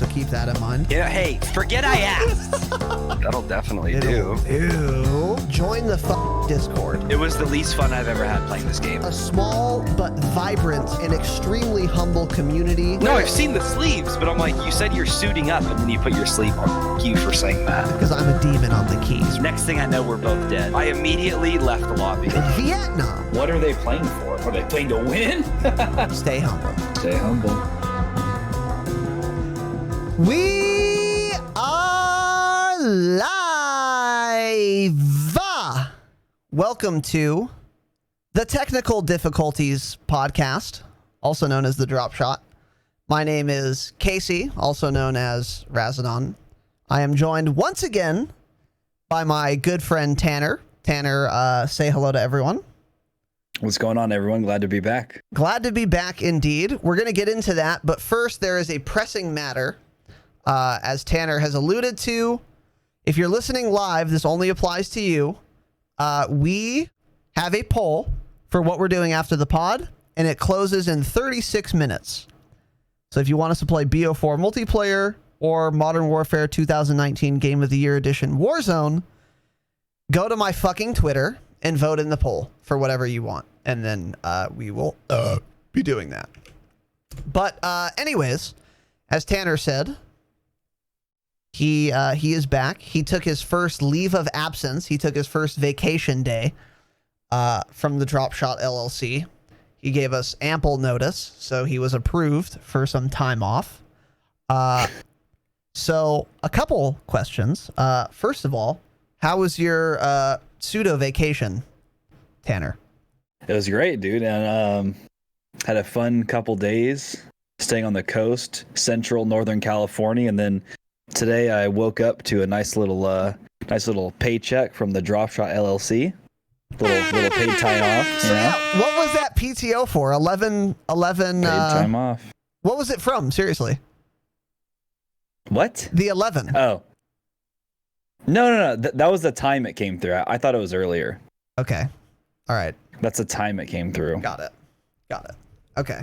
so keep that in mind. Yeah, hey, forget I asked. That'll definitely do. Ew. Join the Discord. It was the least fun I've ever had playing this game. A small but vibrant and extremely humble community. No, I've seen the sleeves, but I'm like, you said you're suiting up and then you put your sleeve on. Thank you for saying that. Because I'm a demon on the keys. Next thing I know, we're both dead. I immediately left the lobby. In Vietnam. What are they playing for? Are they playing to win? Stay humble. Stay humble. We are live. Welcome to the Technical Difficulties Podcast, also known as the Dropshot. My name is Casey, also known as Razinon. I am joined once again by my good friend Tanner. Tanner, say hello to everyone. What's going on, everyone? Glad to be back. Glad to be back indeed. We're going to get into that, but first there is a pressing matter. As Tanner has alluded to, if you're listening live, this only applies to you. We have a poll for what we're doing after the pod, and it closes in 36 minutes. So if you want us to play BO4 multiplayer or Modern Warfare 2019 Game of the Year Edition Warzone, go to my fucking Twitter and vote in the poll for whatever you want. And then we will be doing that. But anyways, as Tanner said, he is back. He took his first leave of absence. He took his first vacation day from the Dropshot LLC. He gave us ample notice, so he was approved for some time off. So a couple questions. First of all, how was your pseudo vacation, Tanner? It was great, dude, and had a fun couple days staying on the coast, central Northern California, and then today I woke up to a nice little paycheck from the Dropshot LLC. Little paid time off. So yeah, what was that PTO for? 11 paid time off. What was it from? Seriously. What? The 11. Oh. No. That was the time it came through. I thought it was earlier. Okay. All right. That's the time it came through. Got it. Okay.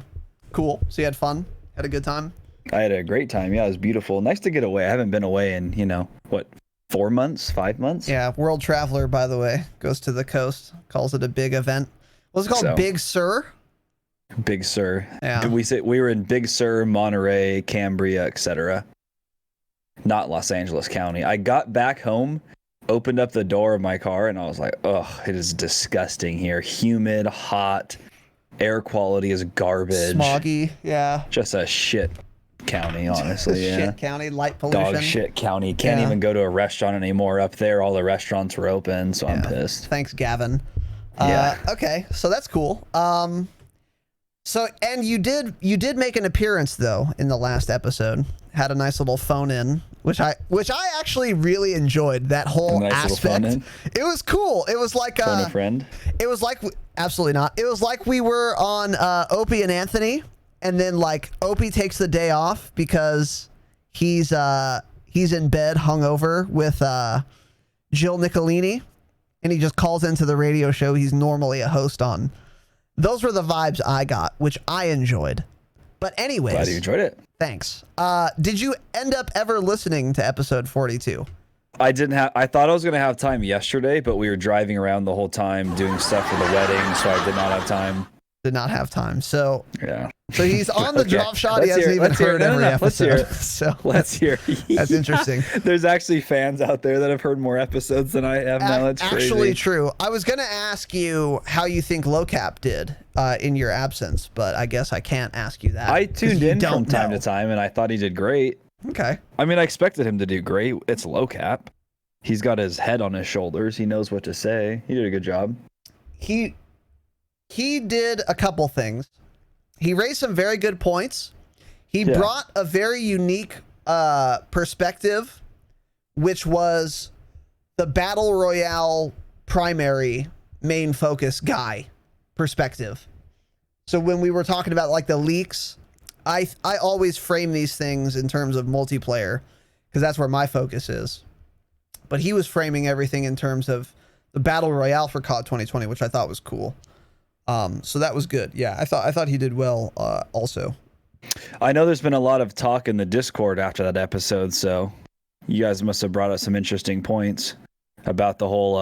Cool. So you had fun? Had a good time? I had a great time. Yeah, it was beautiful. Nice to get away. I haven't been away in, 4 months, 5 months? Yeah, World Traveler, by the way, goes to the coast, calls it a big event. What's it called? Big Sur? Big Sur. Yeah. We were in Big Sur, Monterey, Cambria, etc. Not Los Angeles County. I got back home, opened up the door of my car, and I was like, oh, it is disgusting here. Humid, hot, air quality is garbage. Smoggy, yeah. Just a shit county, honestly. Shit county, light pollution. Dog shit county. Can't even go to a restaurant anymore up there. All the restaurants were open, so I'm pissed. Thanks, Gavin. Yeah. Okay, so that's cool. So and you did make an appearance though in the last episode. Had a nice little phone in, which I actually really enjoyed that whole aspect. It was cool. It was like phone a friend. It was like absolutely not. It was like we were on Opie and Anthony, and then like Opie takes the day off because he's in bed hungover with Jill Nicolini, and he just calls into the radio show he's normally a host on. Those were the vibes I got, which I enjoyed. But anyways, Glad you enjoyed it. Thanks. Did you end up ever listening to episode 42? I thought I was going to have time yesterday, but we were driving around the whole time doing stuff for the wedding, so I did not have time. Did not have time. So yeah. So he's on the Dropshot. He hasn't even heard every episode. Let's hear. That's interesting. There's actually fans out there that have heard more episodes than I have now. That's crazy. Actually true. I was going to ask you how you think Locap did in your absence, but I guess I can't ask you that. I tuned in from time to time, and I thought he did great. Okay. I mean, I expected him to do great. It's Locap. He's got his head on his shoulders. He knows what to say. He did a good job. He did a couple things. He raised some very good points. He brought a very unique perspective, which was the Battle Royale primary main focus guy perspective. So when we were talking about like the leaks, I always frame these things in terms of multiplayer because that's where my focus is. But he was framing everything in terms of the Battle Royale for COD 2020, which I thought was cool. So that was good. Yeah, I thought he did well also. I know there's been a lot of talk in the Discord after that episode, so you guys must have brought up some interesting points about the whole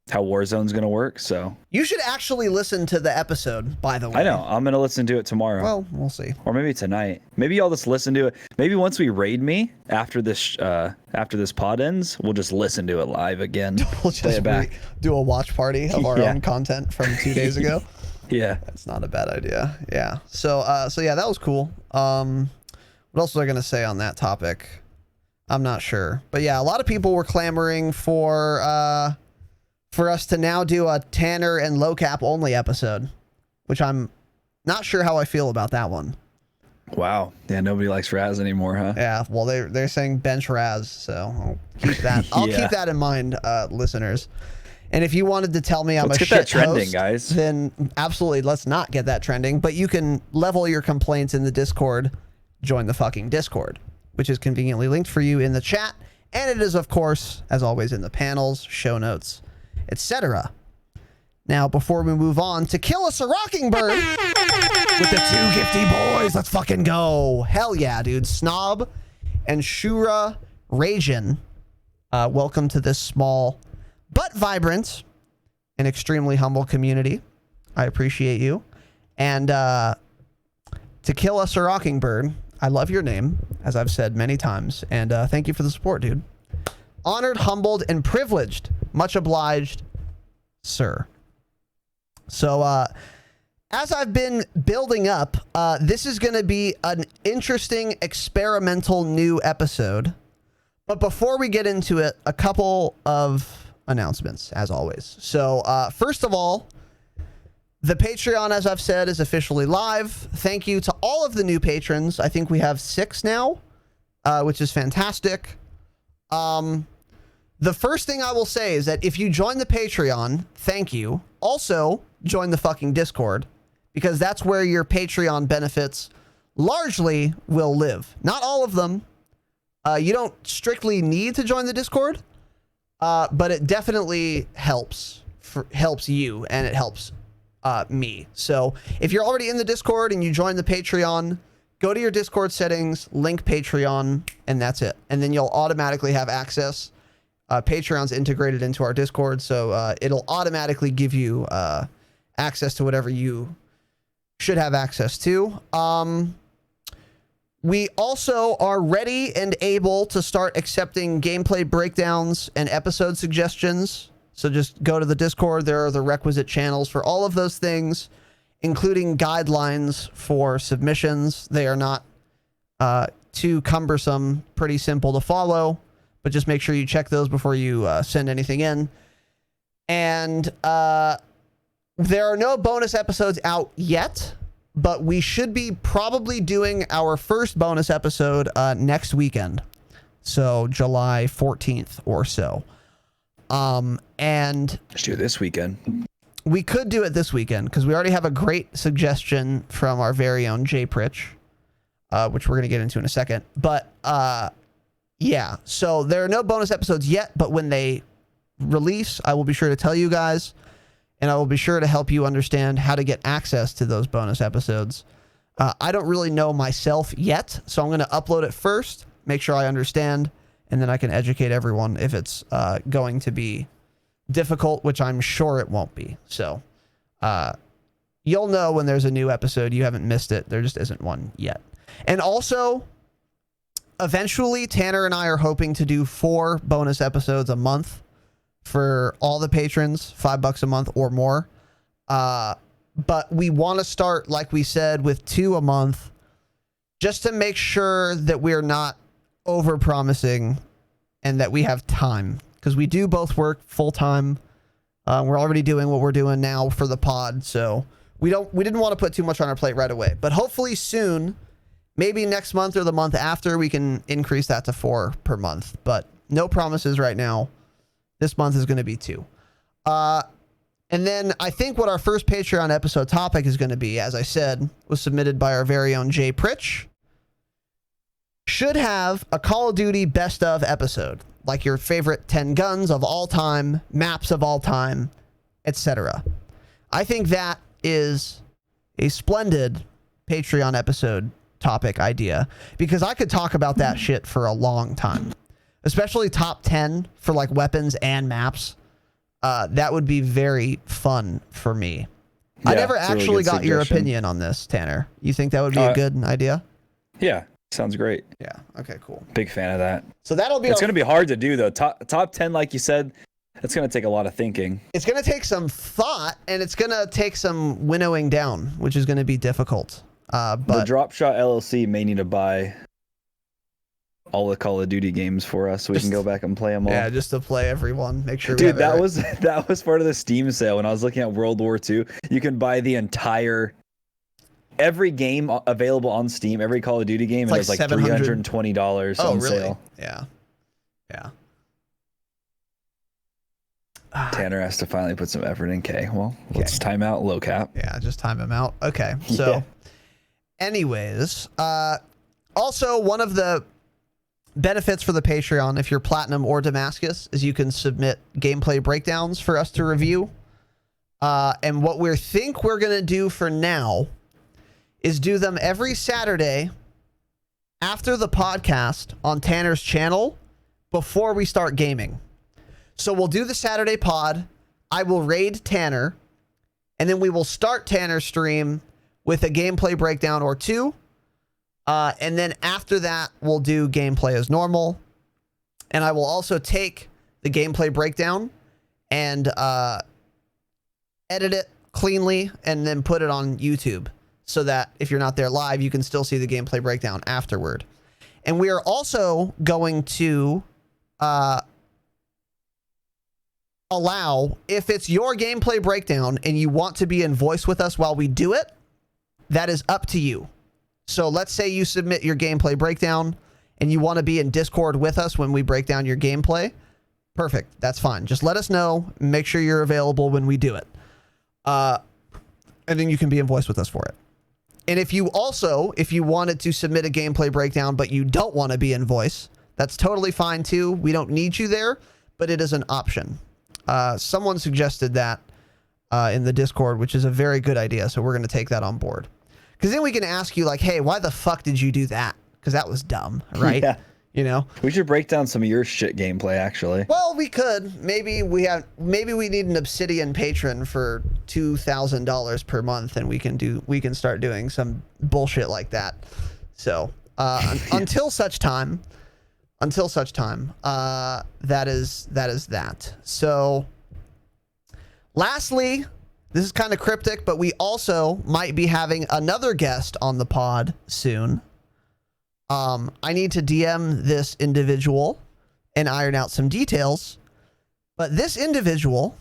how Warzone's going to work. So you should actually listen to the episode, by the way. I know. I'm going to listen to it tomorrow. Well, we'll see. Or maybe tonight. Maybe I'll just listen to it. Maybe once we raid me after this pod ends, we'll just listen to it live again. We'll just do a watch party of our own content from 2 days ago. Yeah. That's not a bad idea. Yeah. So yeah, that was cool. What else was I going to say on that topic? I'm not sure. But yeah, a lot of people were clamoring for us to now do a Tanner and low cap only episode, which I'm not sure how I feel about that one. Wow. Yeah, nobody likes Raz anymore, huh? Yeah, well, they're saying bench Raz, so I'll keep that. I'll keep that in mind, listeners. And if you wanted to tell me I'm let's a get shit that trending, host, guys. then absolutely let's not get that trending. But you can level your complaints in the Discord. Join the fucking Discord, which is conveniently linked for you in the chat. And it is, of course, as always, in the panels, show notes, etc. Now, before we move on, to kill us a rocking bird with the two gifty boys. Let's fucking go. Hell yeah, dude. Snob and Shura Razinon. Welcome to this small but vibrant and extremely humble community. I appreciate you. And to kill us a rocking bird, I love your name, as I've said many times. And thank you for the support, dude. Honored, humbled, and privileged. Much obliged, sir. So, as I've been building up, this is going to be an interesting experimental new episode. But before we get into it, a couple of announcements, as always. So, first of all, the Patreon, as I've said, is officially live. Thank you to all of the new patrons. I think we have 6 now, which is fantastic. The first thing I will say is that if you join the Patreon, thank you. Also, join the fucking Discord, because that's where your Patreon benefits largely will live. Not all of them. You don't strictly need to join the Discord, but it definitely helps you, and it helps me. So if you're already in the Discord and you join the Patreon, go to your Discord settings, link Patreon, and that's it. And then you'll automatically have access. Patreon's integrated into our Discord, so it'll automatically give you access to whatever you should have access to. We also are ready and able to start accepting gameplay breakdowns and episode suggestions. So just go to the Discord. There are the requisite channels for all of those things, including guidelines for submissions. They are not too cumbersome, pretty simple to follow, but just make sure you check those before you send anything in. And there are no bonus episodes out yet, but we should be probably doing our first bonus episode next weekend. So July 14th or so. And let's do it this weekend. We could do it this weekend because we already have a great suggestion from our very own Jay Pritch, which we're going to get into in a second. But yeah, so there are no bonus episodes yet, but when they release, I will be sure to tell you guys, and I will be sure to help you understand how to get access to those bonus episodes. I don't really know myself yet, so I'm going to upload it first, make sure I understand, and then I can educate everyone if it's going to be difficult, which I'm sure it won't be. So you'll know when there's a new episode. You haven't missed it. There just isn't one yet. And also, eventually, Tanner and I are hoping to do 4 bonus episodes a month for all the patrons, $5 a month or more. But we want to start, like we said, with 2 a month, just to make sure that we're not over-promising and that we have time. Because we do both work full-time. We're already doing what we're doing now for the pod, so we didn't want to put too much on our plate right away. But hopefully soon, maybe next month or the month after, we can increase that to 4 per month. But no promises right now. This month is going to be 2. And then I think what our first Patreon episode topic is going to be, as I said, was submitted by our very own Jay Pritch. Should have a Call of Duty best of episode, like your favorite 10 guns of all time, maps of all time, etc. I think that is a splendid Patreon episode topic idea, because I could talk about that shit for a long time, especially top 10 for like weapons and maps. That would be very fun for me. Yeah, I never it's a really actually good got your suggestion. opinion on this, Tanner. You think that would be a good idea? Yeah, sounds great. Yeah. Okay, cool. Big fan of that. So that'll be It's going to be hard to do though. Top 10, like you said, it's going to take a lot of thinking. It's going to take some thought, and it's going to take some winnowing down, which is going to be difficult. The But Dropshot LLC may need to buy all the Call of Duty games for us so we can go back and play them all. yeah, just to play everyone, make sure. Dude, that was part of the Steam sale when I was looking at World War II. You can buy the entire every game available on Steam, every Call of Duty game, and it was like $320 on sale. Yeah. Yeah. Tanner has to finally put some effort in. Well, let's time out low cap. Yeah, just time him out. Okay. So, anyways, also one of the benefits for the Patreon, if you're Platinum or Damascus, is you can submit gameplay breakdowns for us to review. And what we're going to do for now is do them every Saturday after the podcast on Tanner's channel before we start gaming. So we'll do the Saturday pod. I will raid Tanner, and then we will start Tanner's stream with a gameplay breakdown or two. And then after that, we'll do gameplay as normal. And I will also take the gameplay breakdown and edit it cleanly and then put it on YouTube so that if you're not there live, you can still see the gameplay breakdown afterward. And we are also going to allow, if it's your gameplay breakdown and you want to be in voice with us while we do it, that is up to you. So let's say you submit your gameplay breakdown and you want to be in Discord with us when we break down your gameplay. Perfect. That's fine. Just let us know. Make sure you're available when we do it. And then you can be in voice with us for it. And if you wanted to submit a gameplay breakdown, but you don't want to be in voice, that's totally fine too. We don't need you there, but it is an option. Someone suggested that in the Discord, which is a very good idea. So we're going to take that on board. Because then we can ask you like, hey, why the fuck did you do that? Because that was dumb, right? Yeah. You know? We should break down some of your shit gameplay, actually. Well, we could. Maybe we need an Obsidian patron for $2,000 per month, and we can start doing some bullshit like that. So until such time, that is that. So lastly, this is kind of cryptic, but we also might be having another guest on the pod soon. I need to DM this individual and iron out some details. But this individual,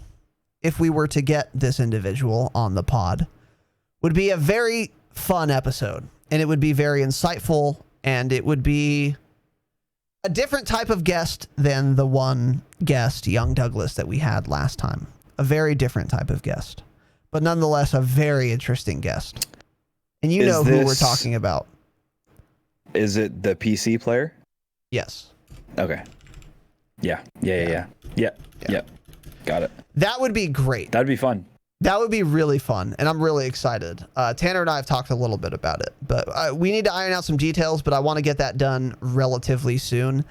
if we were to get this individual on the pod, would be a very fun episode. And it would be very insightful. And it would be a different type of guest than the one guest, Young Douglas, that we had last time. A very different type of guest. But nonetheless, a very interesting guest. And you know who we're talking about. Is it the PC player? Yes. Okay. Yeah. Got it. That would be great. That'd be fun. That would be really fun, and I'm really excited. Tanner and I have talked a little bit about it, but we need to iron out some details, but I want to get that done relatively soon.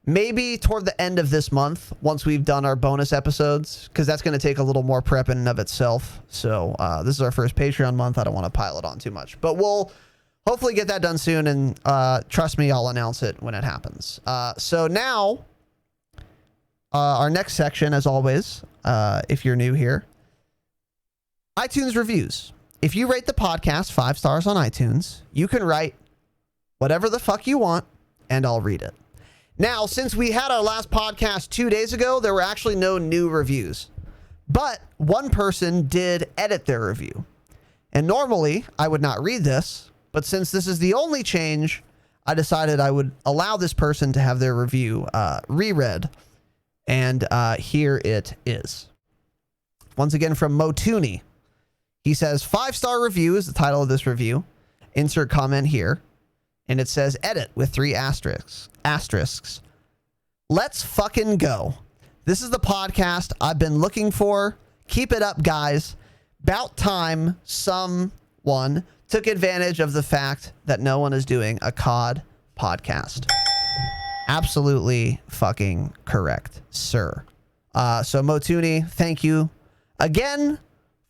Maybe toward the end of this month, once we've done our bonus episodes, because that's going to take a little more prep in and of itself. So this is our first Patreon month. I don't want to pile it on too much, but we'll hopefully get that done soon, and trust me, I'll announce it when it happens. So now, our next section, as always, if you're new here, iTunes reviews. If you rate the podcast 5 stars on iTunes, you can write whatever the fuck you want, and I'll read it. Now, since we had our last podcast 2 days ago, there were actually no new reviews. But one person did edit their review. And normally, I would not read this, but since this is the only change, I decided I would allow this person to have their review reread. And here it is. Once again from Motooney. He says, 5-star review is the title of this review. Insert comment here. And it says, edit with 3 asterisks. Let's fucking go. This is the podcast I've been looking for. Keep it up, guys. About time someone took advantage of the fact that no one is doing a COD podcast. Absolutely fucking correct, sir. So Motuni, thank you again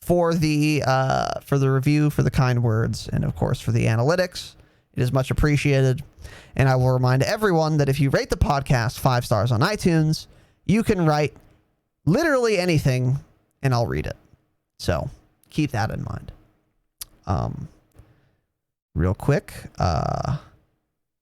for the review, for the kind words, and of course for the analytics. It is much appreciated. And I will remind everyone that if you rate the podcast 5 stars on iTunes, you can write literally anything and I'll read it. So keep that in mind. Real quick,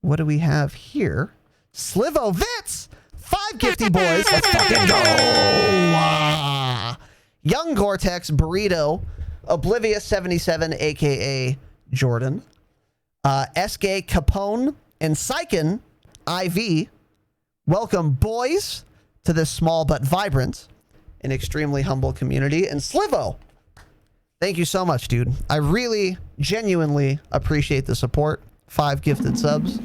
what do we have here? Slivovitz! 5 gifty boys. Let's fucking go! Young Gore-Tex, Burrito, Oblivious 77, aka Jordan, SK Capone, and Syken IV. Welcome, boys, to this small but vibrant and extremely humble community. And Slivo, thank you so much, dude. I really, genuinely appreciate the support. 5 gifted subs.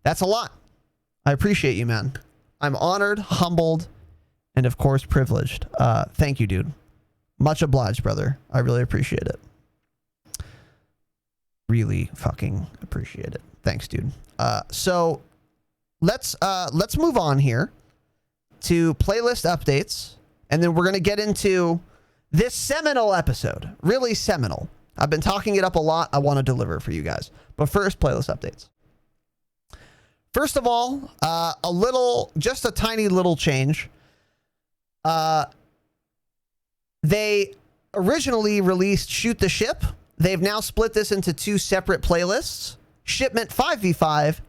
That's a lot. I appreciate you, man. I'm honored, humbled, and of course, privileged. Thank you, dude. Much obliged, brother. I really appreciate it. Really fucking appreciate it. Thanks, dude. So let's move on here to playlist updates, and then we're gonna get into this seminal episode. Really seminal. I've been talking it up a lot. I want to deliver for you guys. But first, playlist updates. First of all, just a tiny little change. They originally released Shoot the Ship. They've now split this into 2 separate playlists. Shipment 5v5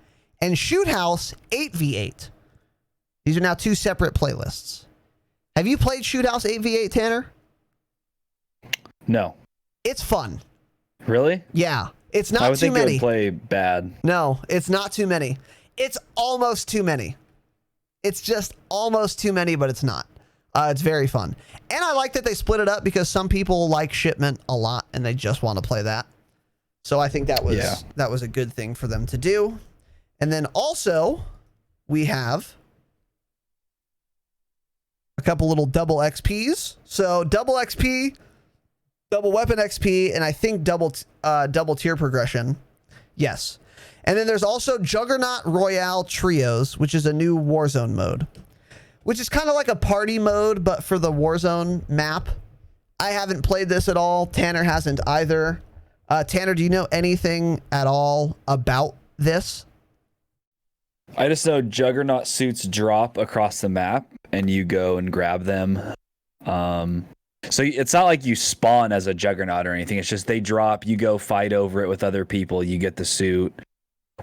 and Shoot House 8v8. These are now 2 separate playlists. Have you played Shoot House 8v8, Tanner? No. It's fun. Really? Yeah. It's not I would too think many. They would play bad. No, it's not too many. It's almost too many. It's just almost too many, but it's not. It's very fun. And I like that they split it up because some people like Shipment a lot and they just want to play that. So I think that was a good thing for them to do. And then also we have a couple little double XPs. So double XP, double weapon XP, and I think double tier progression. Yes. And then there's also Juggernaut Royale Trios, which is a new Warzone mode, which is kind of like a party mode, but for the Warzone map. I haven't played this at all. Tanner hasn't either. Tanner, do you know anything at all about this? I just know Juggernaut suits drop across the map and you go and grab them. So it's not like you spawn as a Juggernaut or anything. It's just they drop, you go fight over it with other people, you get the suit.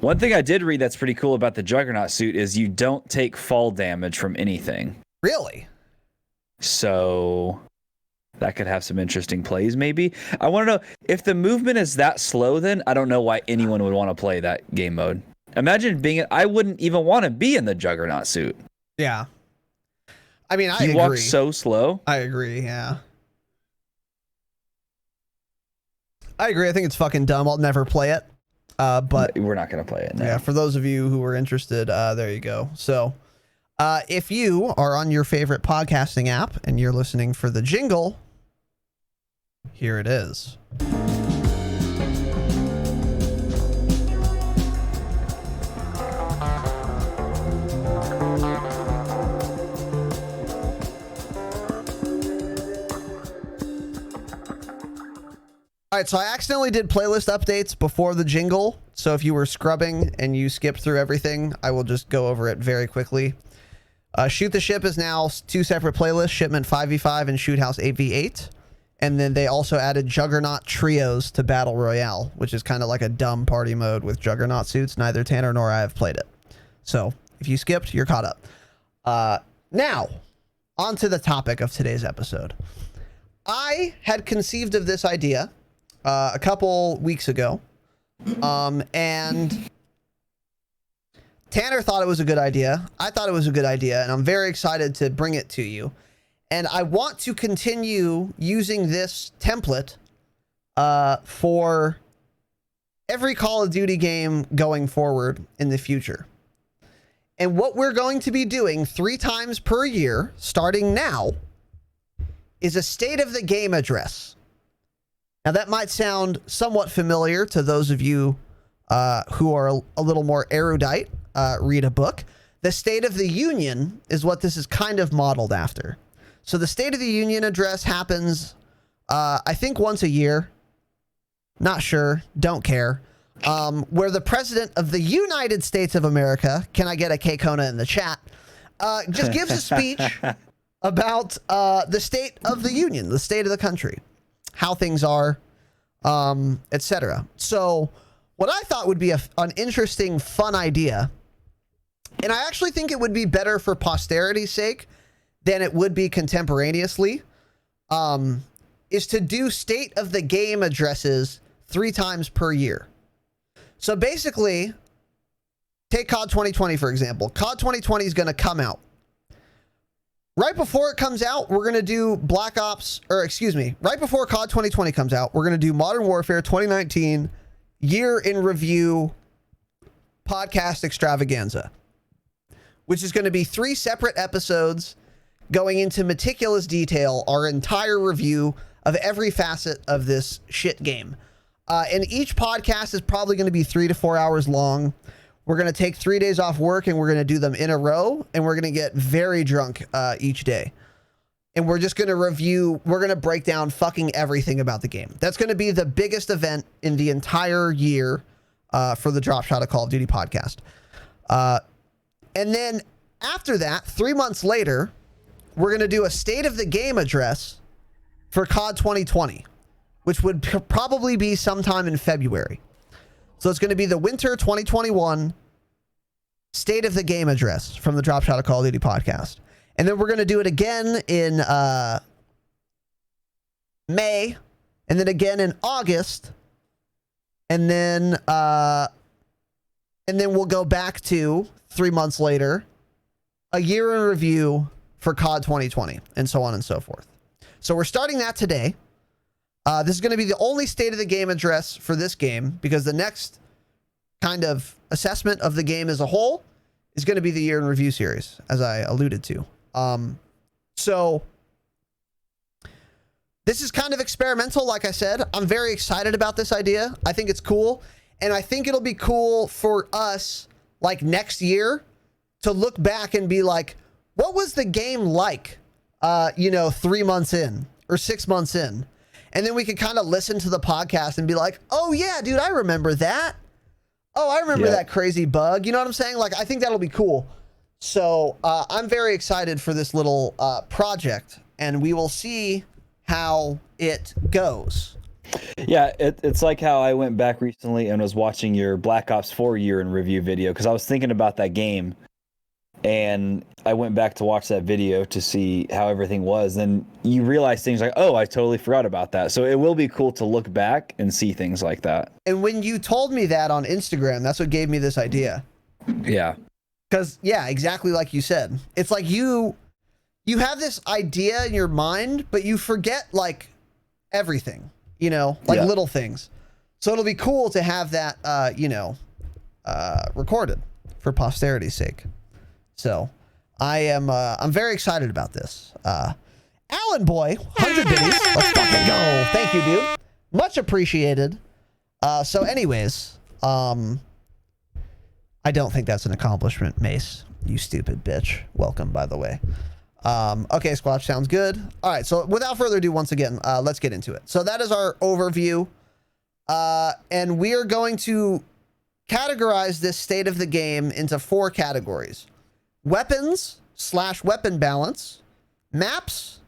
One thing I did read that's pretty cool about the Juggernaut suit is you don't take fall damage from anything. Really? So that could have some interesting plays, maybe. I want to know if the movement is that slow, then I don't know why anyone would want to play that game mode. Imagine I wouldn't even want to be in the Juggernaut suit. Yeah. I mean, I agree. He walks so slow. I agree, yeah. I agree. I think it's fucking dumb. I'll never play it. But we're not going to play it now. Yeah, for those of you who are interested, there you go. So if you are on your favorite podcasting app and you're listening for the jingle, here it is. All right, so I accidentally did playlist updates before the jingle. So if you were scrubbing and you skipped through everything, I will just go over it very quickly. Shoot the Ship is now 2 separate playlists, Shipment 5v5 and Shoot House 8v8. And then they also added Juggernaut Trios to Battle Royale, which is kind of like a dumb party mode with Juggernaut suits. Neither Tanner nor I have played it. So if you skipped, you're caught up. Now, on to the topic of today's episode. I had conceived of this idea a couple weeks ago, and Tanner thought it was a good idea. I thought it was a good idea, and I'm very excited to bring it to you. And I want to continue using this template for every Call of Duty game going forward in the future. And what we're going to be doing 3 times per year, starting now, is a State of the Game address. Now, that might sound somewhat familiar to those of you who are a little more erudite. Read a book. The State of the Union is what this is kind of modeled after. So the State of the Union address happens, I think, once a year. Not sure. Don't care. Where the President of the United States of America, can I get a K-Kona in the chat, just gives a speech about the state of the union, the state of the country, how things are, etc. So what I thought would be an interesting, fun idea, and I actually think it would be better for posterity's sake than it would be contemporaneously, is to do state of the game addresses 3 times per year. So basically, take COD 2020, for example. COD 2020 is going to come out. Right before it comes out, we're going to do right before COD 2020 comes out, we're going to do Modern Warfare 2019 Year in Review podcast extravaganza, which is going to be 3 separate episodes going into meticulous detail, our entire review of every facet of this shit game. And each podcast is probably going to be 3 to 4 hours long. We're going to take 3 days off work and we're going to do them in a row, and we're going to get very drunk each day. And we're just going to we're going to break down fucking everything about the game. That's going to be the biggest event in the entire year for the Dropshot of Call of Duty podcast. And then after that, 3 months later, we're going to do a state of the game address for COD 2020, which would probably be sometime in February. So it's going to be the winter 2021 state of the game address from the Dropshot of Call of Duty podcast. And then we're going to do it again in May, and then again in August, and then we'll go back to 3 months later, a year in review for COD 2020, and so on and so forth. So we're starting that today. This is going to be the only state of the game address for this game, because the next kind of assessment of the game as a whole is going to be the year in review series, as I alluded to. So this is kind of experimental. Like I said, I'm very excited about this idea. I think it's cool. And I think it'll be cool for us, like next year, to look back and be like, what was the game like, 3 months in or 6 months in? And then we could kind of listen to the podcast and be like, oh yeah, dude, I remember that. Oh, I remember that crazy bug. You know what I'm saying? Like, I think that'll be cool. So I'm very excited for this little project, and we will see how it goes. Yeah, it's like how I went back recently and was watching your Black Ops 4 year in review video, because I was thinking about that game, and I went back to watch that video to see how everything was. Then you realize things like, oh, I totally forgot about that. So it will be cool to look back and see things like that. And when you told me that on Instagram, that's what gave me this idea. Yeah. Because, yeah, exactly like you said. It's like you have this idea in your mind, but you forget, like, everything, little things. So it'll be cool to have that, recorded for posterity's sake. So I'm very excited about this. Alan Boy, 100 biddies. Let's fucking go. Thank you, dude. Much appreciated. So anyways, I don't think that's an accomplishment, Mace. You stupid bitch. Welcome, by the way. Okay, Squatch, sounds good. All right, so without further ado, once again, let's get into it. So that is our overview. And we are going to categorize this state of the game into 4 categories. Weapons / weapon balance, maps,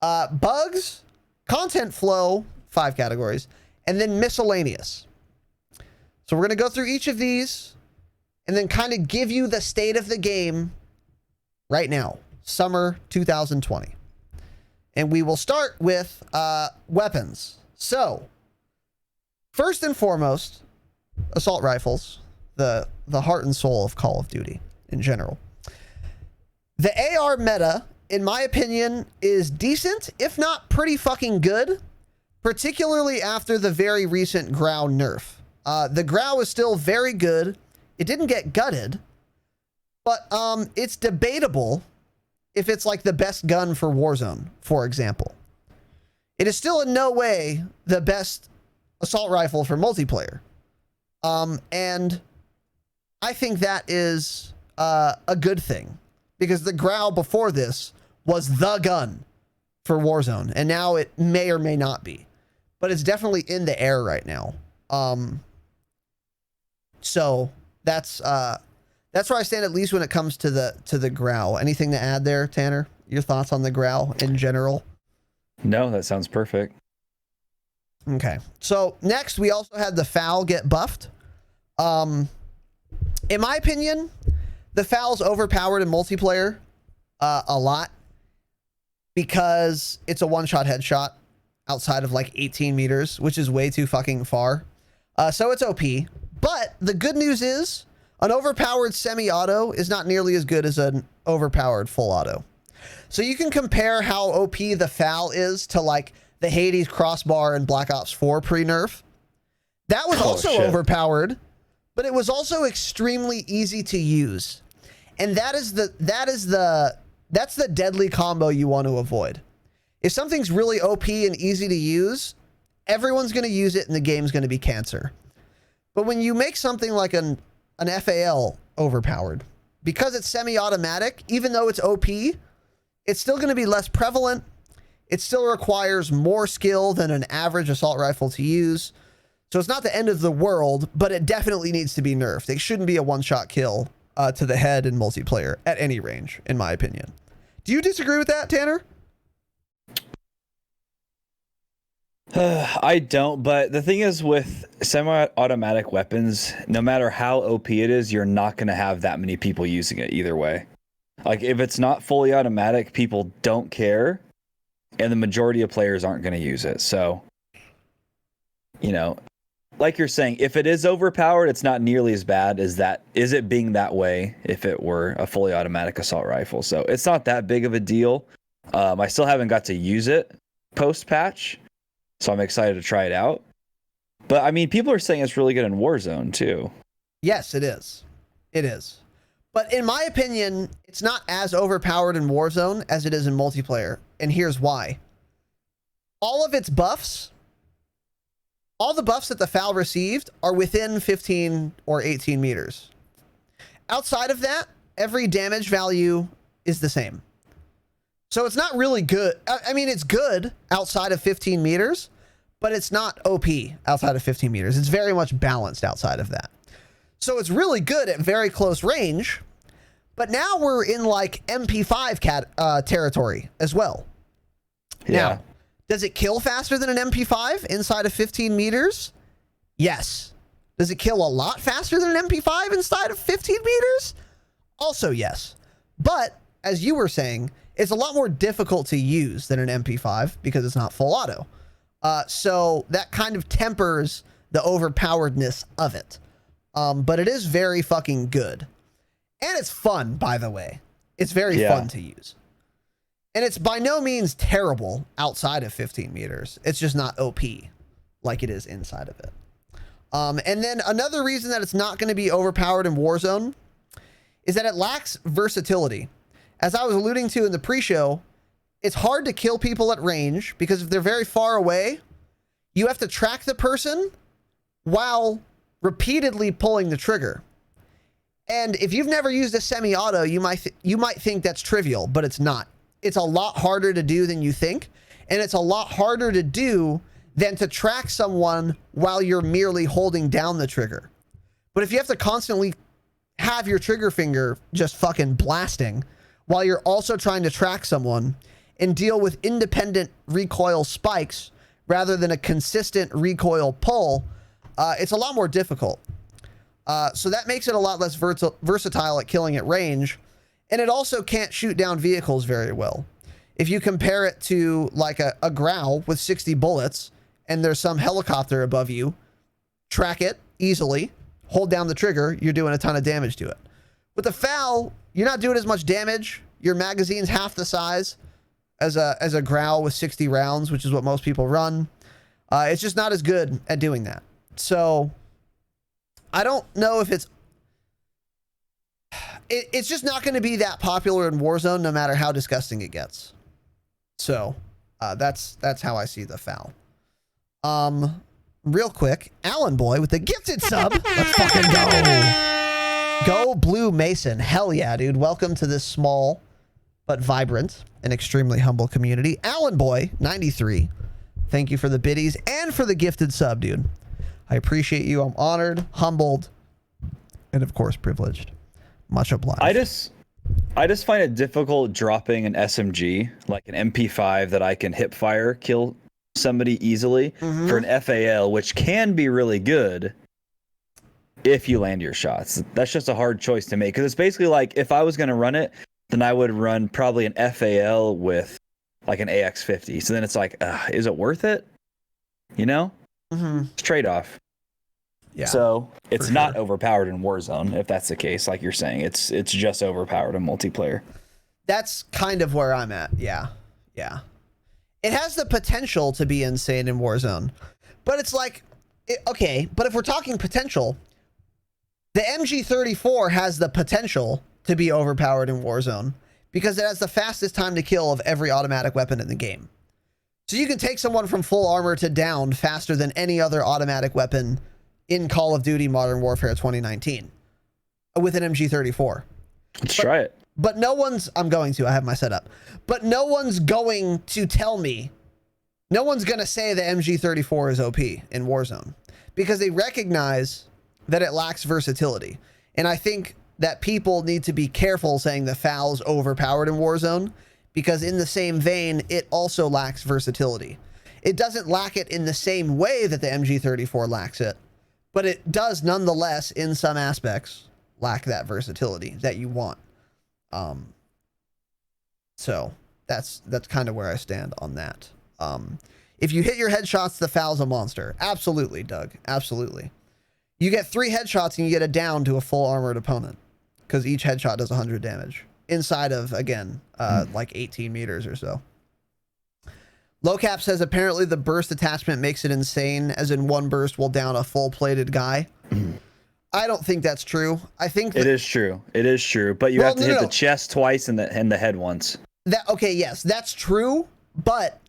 bugs, content flow, 5 categories, and then miscellaneous. So we're going to go through each of these and then kind of give you the state of the game right now, summer 2020. And we will start with weapons. So first and foremost, assault rifles, the heart and soul of Call of Duty in general. The AR meta, in my opinion, is decent, if not pretty fucking good, particularly after the very recent Grau nerf. The Grau is still very good. It didn't get gutted, but it's debatable if it's like the best gun for Warzone, for example. It is still in no way the best assault rifle for multiplayer. And I think that is a good thing, because the Growl before this was the gun for Warzone, and now it may or may not be, but it's definitely in the air right now. So that's where I stand, at least when it comes to the Growl. Anything to add there, Tanner? Your thoughts on the Growl in general? No, that sounds perfect. Okay. So next, we also had the FAL get buffed. In my opinion, the FAL's overpowered in multiplayer a lot, because it's a one-shot headshot outside of like 18 meters, which is way too fucking far. So it's OP. But the good news is an overpowered semi-auto is not nearly as good as an overpowered full auto. So you can compare how OP the FAL is to like the Hades crossbar and Black Ops 4 pre-nerf. That was also overpowered, but it was also extremely easy to use. And that's the deadly combo you want to avoid. If something's really OP and easy to use, everyone's going to use it and the game's going to be cancer. But when you make something like an FAL overpowered, because it's semi-automatic, even though it's OP, it's still going to be less prevalent. It still requires more skill than an average assault rifle to use. So it's not the end of the world, but it definitely needs to be nerfed. It shouldn't be a one-shot kill to the head in multiplayer at any range, in my opinion. Do you disagree with that, Tanner? I don't, but the thing is, with semi-automatic weapons, no matter how OP it is, you're not going to have that many people using it either way. Like, if it's not fully automatic, people don't care, and the majority of players aren't going to use it. So, you know, like you're saying, if it is overpowered, it's not nearly as bad as that. Is it being that way if it were a fully automatic assault rifle? So it's not that big of a deal. I still haven't got to use it post-patch, so I'm excited to try it out. But, I mean, people are saying it's really good in Warzone, too. Yes, it is. It is. But in my opinion, it's not as overpowered in Warzone as it is in multiplayer. And here's why. All of its buffs, all the buffs that the FAL received are within 15 or 18 meters. Outside of that, every damage value is the same. So it's not really good. I mean, it's good outside of 15 meters, but it's not OP outside of 15 meters. It's very much balanced outside of that. So it's really good at very close range, but now we're in like MP5 territory as well. Yeah. Now, does it kill faster than an MP5 inside of 15 meters? Yes. Does it kill a lot faster than an MP5 inside of 15 meters? Also yes. But, as you were saying, it's a lot more difficult to use than an MP5 because it's not full auto. So that kind of tempers the overpoweredness of it. But it is very fucking good. And it's fun, by the way. It's very fun to use. And it's by no means terrible outside of 15 meters. It's just not OP like it is inside of it. And then another reason that it's not going to be overpowered in Warzone is that it lacks versatility. As I was alluding to in the pre-show, it's hard to kill people at range because if they're very far away, you have to track the person while repeatedly pulling the trigger. And if you've never used a semi-auto, you might think that's trivial, but it's not. It's a lot harder to do than you think, and it's a lot harder to do than to track someone while you're merely holding down the trigger. But if you have to constantly have your trigger finger just fucking blasting while you're also trying to track someone and deal with independent recoil spikes rather than a consistent recoil pull, it's a lot more difficult. So that makes it a lot less versatile at killing at range. And it also can't shoot down vehicles very well. If you compare it to like a Growl with 60 bullets and there's some helicopter above you, track it easily, hold down the trigger, you're doing a ton of damage to it. With the FAL, you're not doing as much damage. Your magazine's half the size as a Growl with 60 rounds, which is what most people run. It's just not as good at doing that. So I don't know if it's just not going to be that popular in Warzone, no matter how disgusting it gets. So That's how I see the foul. Real quick, Alan Boy with the gifted sub. Let's fucking go. Go Blue Mason. Hell yeah, dude. Welcome to this small but vibrant and extremely humble community. Alan Boy 93. Thank you for the biddies and for the gifted sub, dude. I appreciate you. I'm honored, humbled, and of course privileged. Much obliged. I just find it difficult dropping an SMG, like an MP5 that I can hip fire kill somebody easily for an FAL, which can be really good if you land your shots. That's just a hard choice to make, because it's basically like if I was going to run it, then I would run probably an FAL with like an AX50. So then it's like, is it worth it? You know? It's trade-off. Yeah. So it's not overpowered in Warzone, if that's the case, like you're saying. It's just overpowered in multiplayer. That's kind of where I'm at. Yeah. Yeah. It has the potential to be insane in Warzone. But it's like, okay, but if we're talking potential, the MG34 has the potential to be overpowered in Warzone because it has the fastest time to kill of every automatic weapon in the game. So you can take someone from full armor to down faster than any other automatic weapon in Call of Duty Modern Warfare 2019 with an MG34. Let's try it. But no one's, I have my setup, but no one's going to tell me, no one's going to say the MG34 is OP in Warzone because they recognize that it lacks versatility. And I think that people need to be careful saying the FAL's overpowered in Warzone because in the same vein, it also lacks versatility. It doesn't lack it in the same way that the MG34 lacks it, but it does nonetheless, in some aspects, lack that versatility that you want. So that's kind of where I stand on that. If you hit your headshots, the FAL's a monster. Absolutely, Doug. Absolutely. You get 3 headshots and you get a down to a full armored opponent because each headshot does 100 damage inside of, again, like 18 meters or so. Lowcap says apparently the burst attachment makes it insane, as in one burst will down a full plated guy. I don't think that's true. I think it is true. It is true, but you have to hit the chest twice and the head once. Okay, yes, that's true, but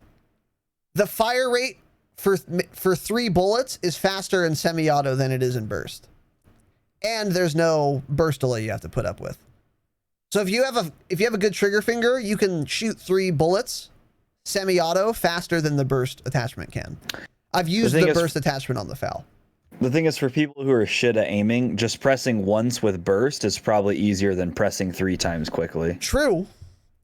the fire rate for 3 bullets is faster in semi-auto than it is in burst. And there's no burst delay you have to put up with. So if you have a good trigger finger, you can shoot 3 bullets semi-auto faster than the burst attachment can. I've used the burst attachment on the FAL. The thing is, for people who are shit at aiming, just pressing once with burst is probably easier than pressing 3 times quickly. True.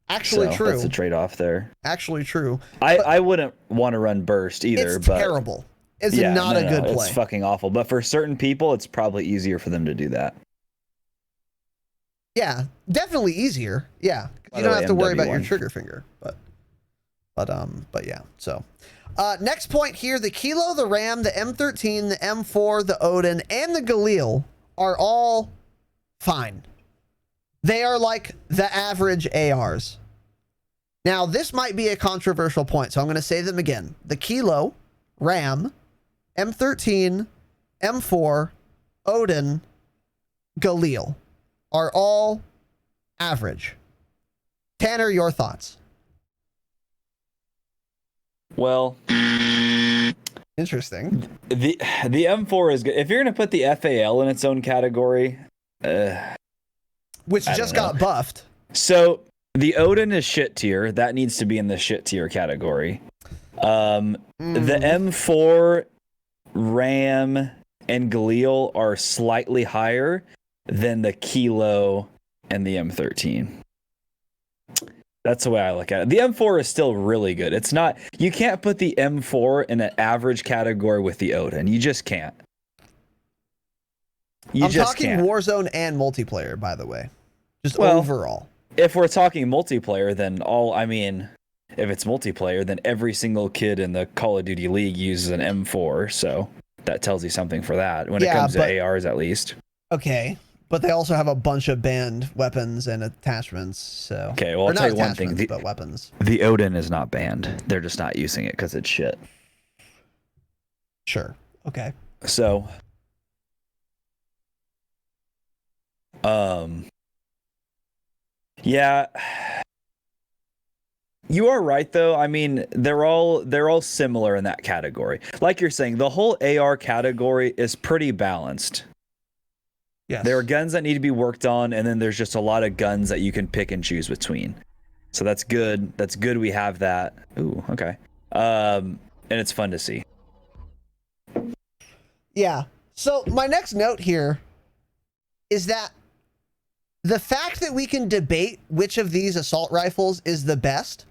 Actually, true. That's a trade-off there. Actually true. I wouldn't want to run burst either. It's terrible. It's not a good play. It's fucking awful. But for certain people, it's probably easier for them to do that. Yeah, definitely easier. Yeah, you don't have to worry about your trigger finger. But yeah. So, next point here: the Kilo, the Ram, the M13, the M4, the Odin, and the Galil are all fine. They are like the average ARs. Now, this might be a controversial point, so I'm going to say them again. The Kilo, Ram, M13, M4, Odin, Galil are all average. Tanner, your thoughts? Well, interesting. The M4 is good. If you're going to put the FAL in its own category, which just got buffed. So the Odin is shit tier. That needs to be in the shit tier category. The M4, Ram, and Galil are slightly higher than the Kilo and the M13. That's the way I look at it. The M4 is still really good. It's not, you can't put the M4 in an average category with the Odin. You just can't. I'm talking Warzone and multiplayer, by the way. Just overall. If we're talking multiplayer, then if it's multiplayer, then every single kid in the Call of Duty League uses an M4. So that tells you something for that when it comes to ARs, at least. Okay. But they also have a bunch of banned weapons and attachments. So okay, well, I'll tell you one thing. But weapons. The Odin is not banned. They're just not using it because it's shit. Sure. Okay. So, yeah. You are right, though. I mean, they're all similar in that category. Like you're saying, the whole AR category is pretty balanced. Yes. There are guns that need to be worked on, and then there's just a lot of guns that you can pick and choose between. So that's good. That's good we have that. Ooh, okay. And it's fun to see. Yeah. So my next note here is that the fact that we can debate which of these assault rifles is the best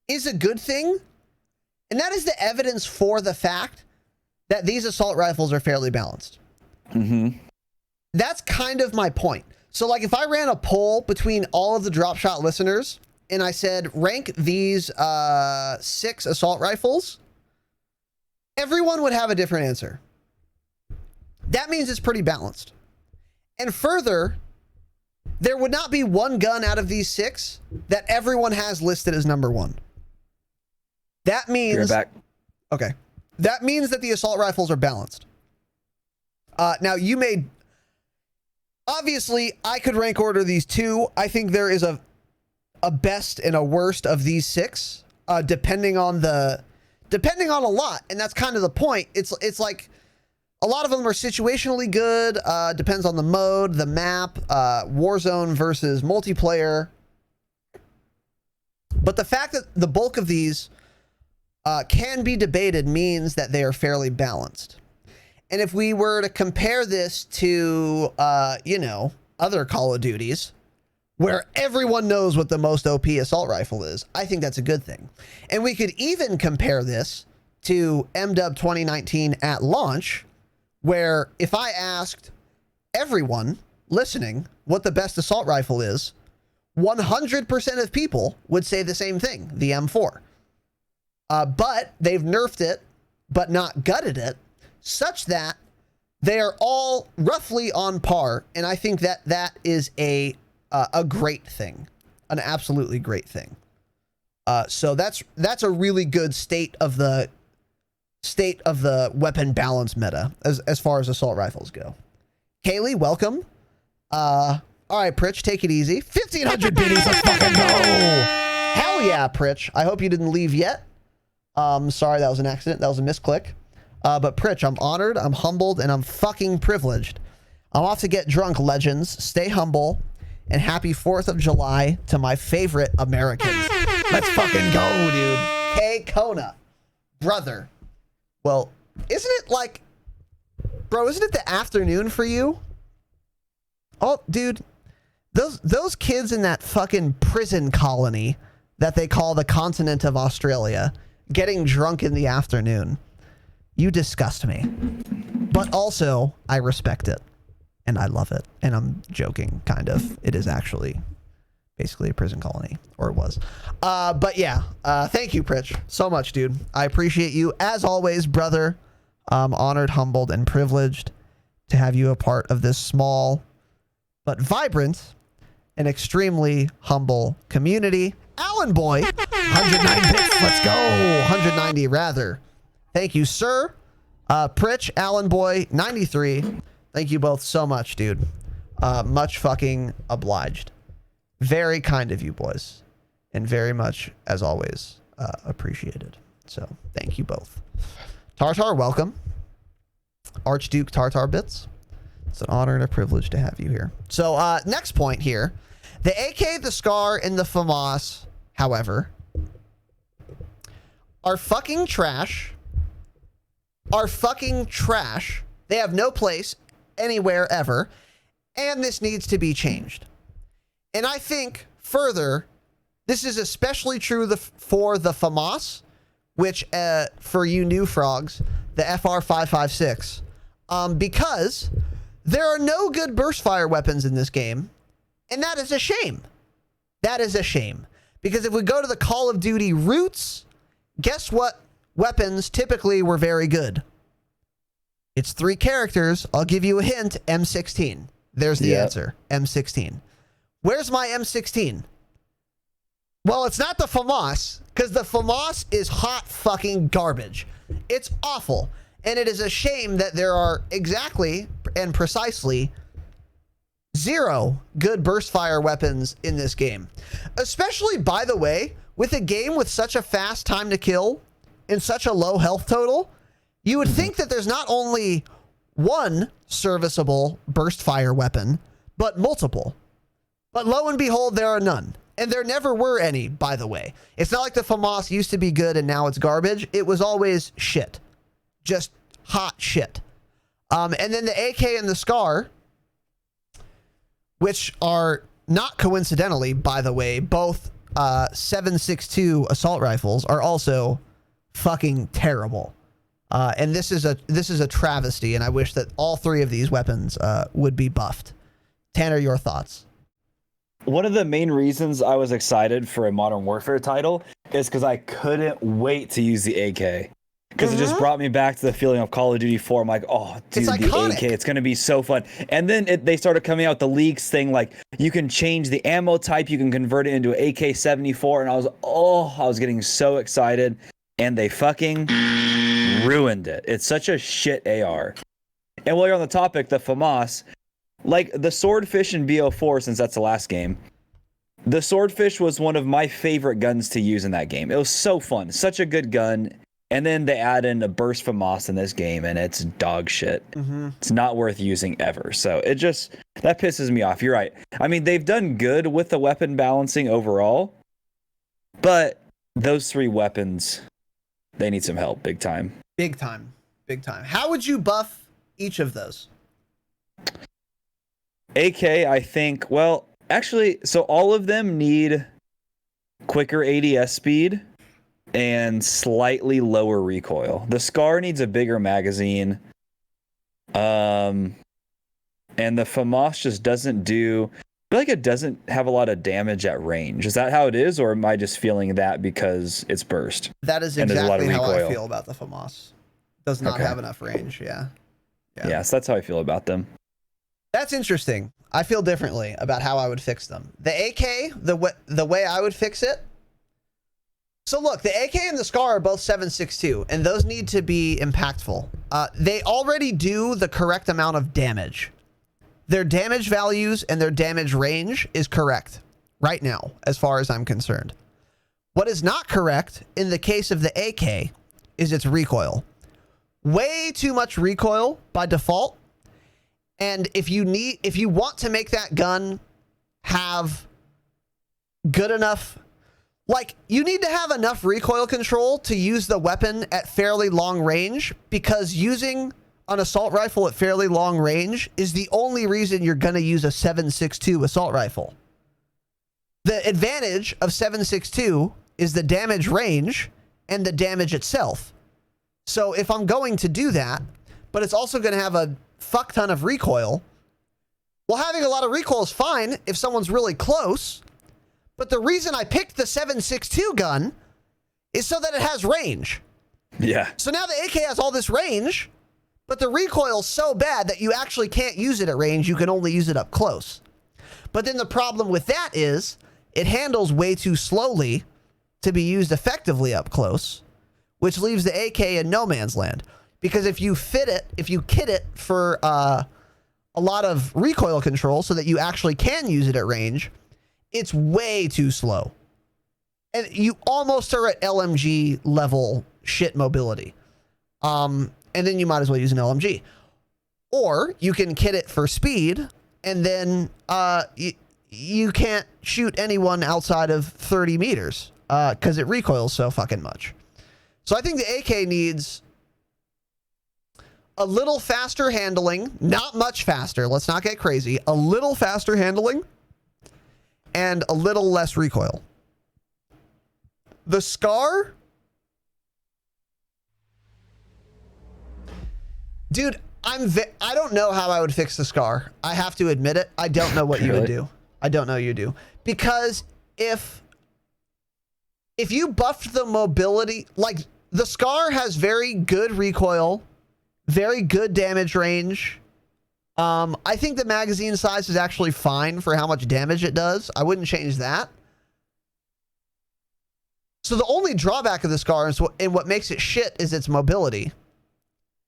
is a good thing. And that is the evidence for the fact that these assault rifles are fairly balanced. Mm-hmm. That's kind of my point. So like if I ran a poll between all of the Dropshot listeners and I said, rank these 6 assault rifles, everyone would have a different answer. That means it's pretty balanced. And further, there would not be one gun out of these 6 that everyone has listed as number 1. That means... You're back. Okay. That means that the assault rifles are balanced. Now, you made... Obviously, I could rank order these 2. I think there is a best and a worst of these 6, depending on a lot. And that's kind of the point. It's like... A lot of them are situationally good, depends on the mode, the map, Warzone versus multiplayer. But the fact that the bulk of these can be debated means that they are fairly balanced. And if we were to compare this to, other Call of Duties, where everyone knows what the most OP assault rifle is, I think that's a good thing. And we could even compare this to MW 2019 at launch, where if I asked everyone listening what the best assault rifle is, 100% of people would say the same thing, the M4. But they've nerfed it, but not gutted it, such that they are all roughly on par. And I think that that is a great thing, an absolutely great thing. So that's a really good state of the weapon balance meta as far as assault rifles go. Kaylee, welcome. All right, Pritch, take it easy. 1,500 biddies, let's fucking go. Hell yeah, Pritch. I hope you didn't leave yet. Sorry, that was an accident. That was a misclick. But Pritch, I'm honored, I'm humbled, and I'm fucking privileged. I'm off to get drunk, legends. Stay humble, and happy 4th of July to my favorite Americans. Let's fucking go, dude. K. Kona. Brother. Well, isn't it like, bro, isn't it the afternoon for you? Oh, dude, those kids in that fucking prison colony that they call the continent of Australia getting drunk in the afternoon. You disgust me. But also, I respect it. And I love it. And I'm joking, kind of. It is actually basically a prison colony, or it was. But yeah, thank you, Pritch, so much, dude. I appreciate you as always, brother. I'm honored, humbled, and privileged to have you a part of this small but vibrant and extremely humble community. Alan Boy, 109 bits. Let's go. 190 rather. Thank you, sir. Pritch, Alan Boy, 93. Thank you both so much, dude. Much fucking obliged. Very kind of you, boys, and very much, as always, appreciated. So thank you both. Tartar, welcome. Archduke Tartar Bits. It's an honor and a privilege to have you here. So next point here. The AK, the SCAR, and the FAMAS, however, are fucking trash. Are fucking trash. They have no place anywhere ever. And this needs to be changed. And I think, further, this is especially true for the FAMAS, which, for you new frogs, the FR556, because there are no good burst fire weapons in this game, and that is a shame. That is a shame. Because if we go to the Call of Duty roots, guess what weapons typically were very good? It's 3 characters. I'll give you a hint. M16. There's the answer. M16. Where's my M16? Well, it's not the FAMAS, because the FAMAS is hot fucking garbage. It's awful. And it is a shame that there are exactly and precisely 0 good burst fire weapons in this game. Especially, by the way, with a game with such a fast time to kill and such a low health total, you would think that there's not only one serviceable burst fire weapon, but multiple. But lo and behold, there are none. And there never were any, by the way. It's not like the FAMAS used to be good and now it's garbage. It was always shit. Just hot shit. And then the AK and the SCAR, which are not coincidentally, by the way, both 7.62 assault rifles, are also fucking terrible. And this is a travesty, and I wish that all three of these weapons would be buffed. Tanner, your thoughts? One of the main reasons I was excited for a Modern Warfare title is because I couldn't wait to use the AK. Because it just brought me back to the feeling of Call of Duty 4. I'm like, oh, dude, the AK, it's going to be so fun. And then they started coming out with the leaks thing, like, you can change the ammo type, you can convert it into an AK-74, and I was getting so excited, and they fucking ruined it. It's such a shit AR. And while you're on the topic, the FAMAS, like, the Swordfish in BO4, since that's the last game, the Swordfish was one of my favorite guns to use in that game. It was so fun. Such a good gun. And then they add in a burst FAMAS in this game, and it's dog shit. It's not worth using ever. So that pisses me off. You're right. I mean, they've done good with the weapon balancing overall, but those three weapons, they need some help. Big time. Big time. Big time. How would you buff each of those? AK, I think, well, actually, so all of them need quicker ADS speed and slightly lower recoil. The SCAR needs a bigger magazine. And the FAMAS just doesn't do... I feel like it doesn't have a lot of damage at range. Is that how it is, or am I just feeling that because it's burst? That is exactly how I feel about the FAMAS. Does not have enough range, yeah. Yeah, so that's how I feel about them. That's interesting. I feel differently about how I would fix them. The AK, the way I would fix it. So look, the AK and the SCAR are both 7.62, and those need to be impactful. They already do the correct amount of damage. Their damage values and their damage range is correct right now, as far as I'm concerned. What is not correct in the case of the AK is its recoil. Way too much recoil by default. And if you want to make that gun have good enough, like, you need to have enough recoil control to use the weapon at fairly long range, because using an assault rifle at fairly long range is the only reason you're going to use a 7.62 assault rifle. The advantage of 7.62 is the damage range and the damage itself. So if I'm going to do that, but it's also going to have a fuck ton of recoil, well, having a lot of recoil is fine if someone's really close. But the reason I picked the 7.62 gun is so that it has range. Yeah. So now the AK has all this range, but the recoil's so bad that you actually can't use it at range. You can only use it up close. But then the problem with that is it handles way too slowly to be used effectively up close, which leaves the AK in no man's land. Because if you kit it for a lot of recoil control so that you actually can use it at range, it's way too slow. And you almost are at LMG level shit mobility. And then you might as well use an LMG. Or you can kit it for speed, and then you can't shoot anyone outside of 30 meters because it recoils so fucking much. So I think the AK needs a little faster handling, not much faster. Let's not get crazy. A little faster handling and a little less recoil. The SCAR, dude, I don't know how I would fix the SCAR. I have to admit it. I don't know what you would do. I don't know you do. Because if you buffed the mobility, like, the SCAR has very good recoil, very good damage range. I think the magazine size is actually fine for how much damage it does. I wouldn't change that. So the only drawback of the SCAR and what makes it shit is its mobility.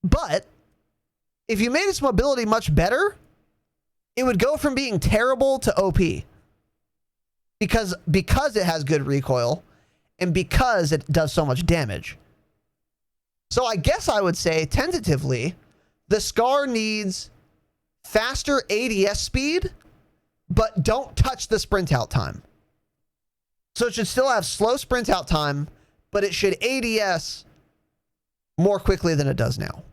But if you made its mobility much better, it would go from being terrible to OP. Because it has good recoil and because it does so much damage. So I guess I would say, tentatively, the Scar needs faster ADS speed, but don't touch the sprint out time. So it should still have slow sprint out time, but it should ADS more quickly than it does now.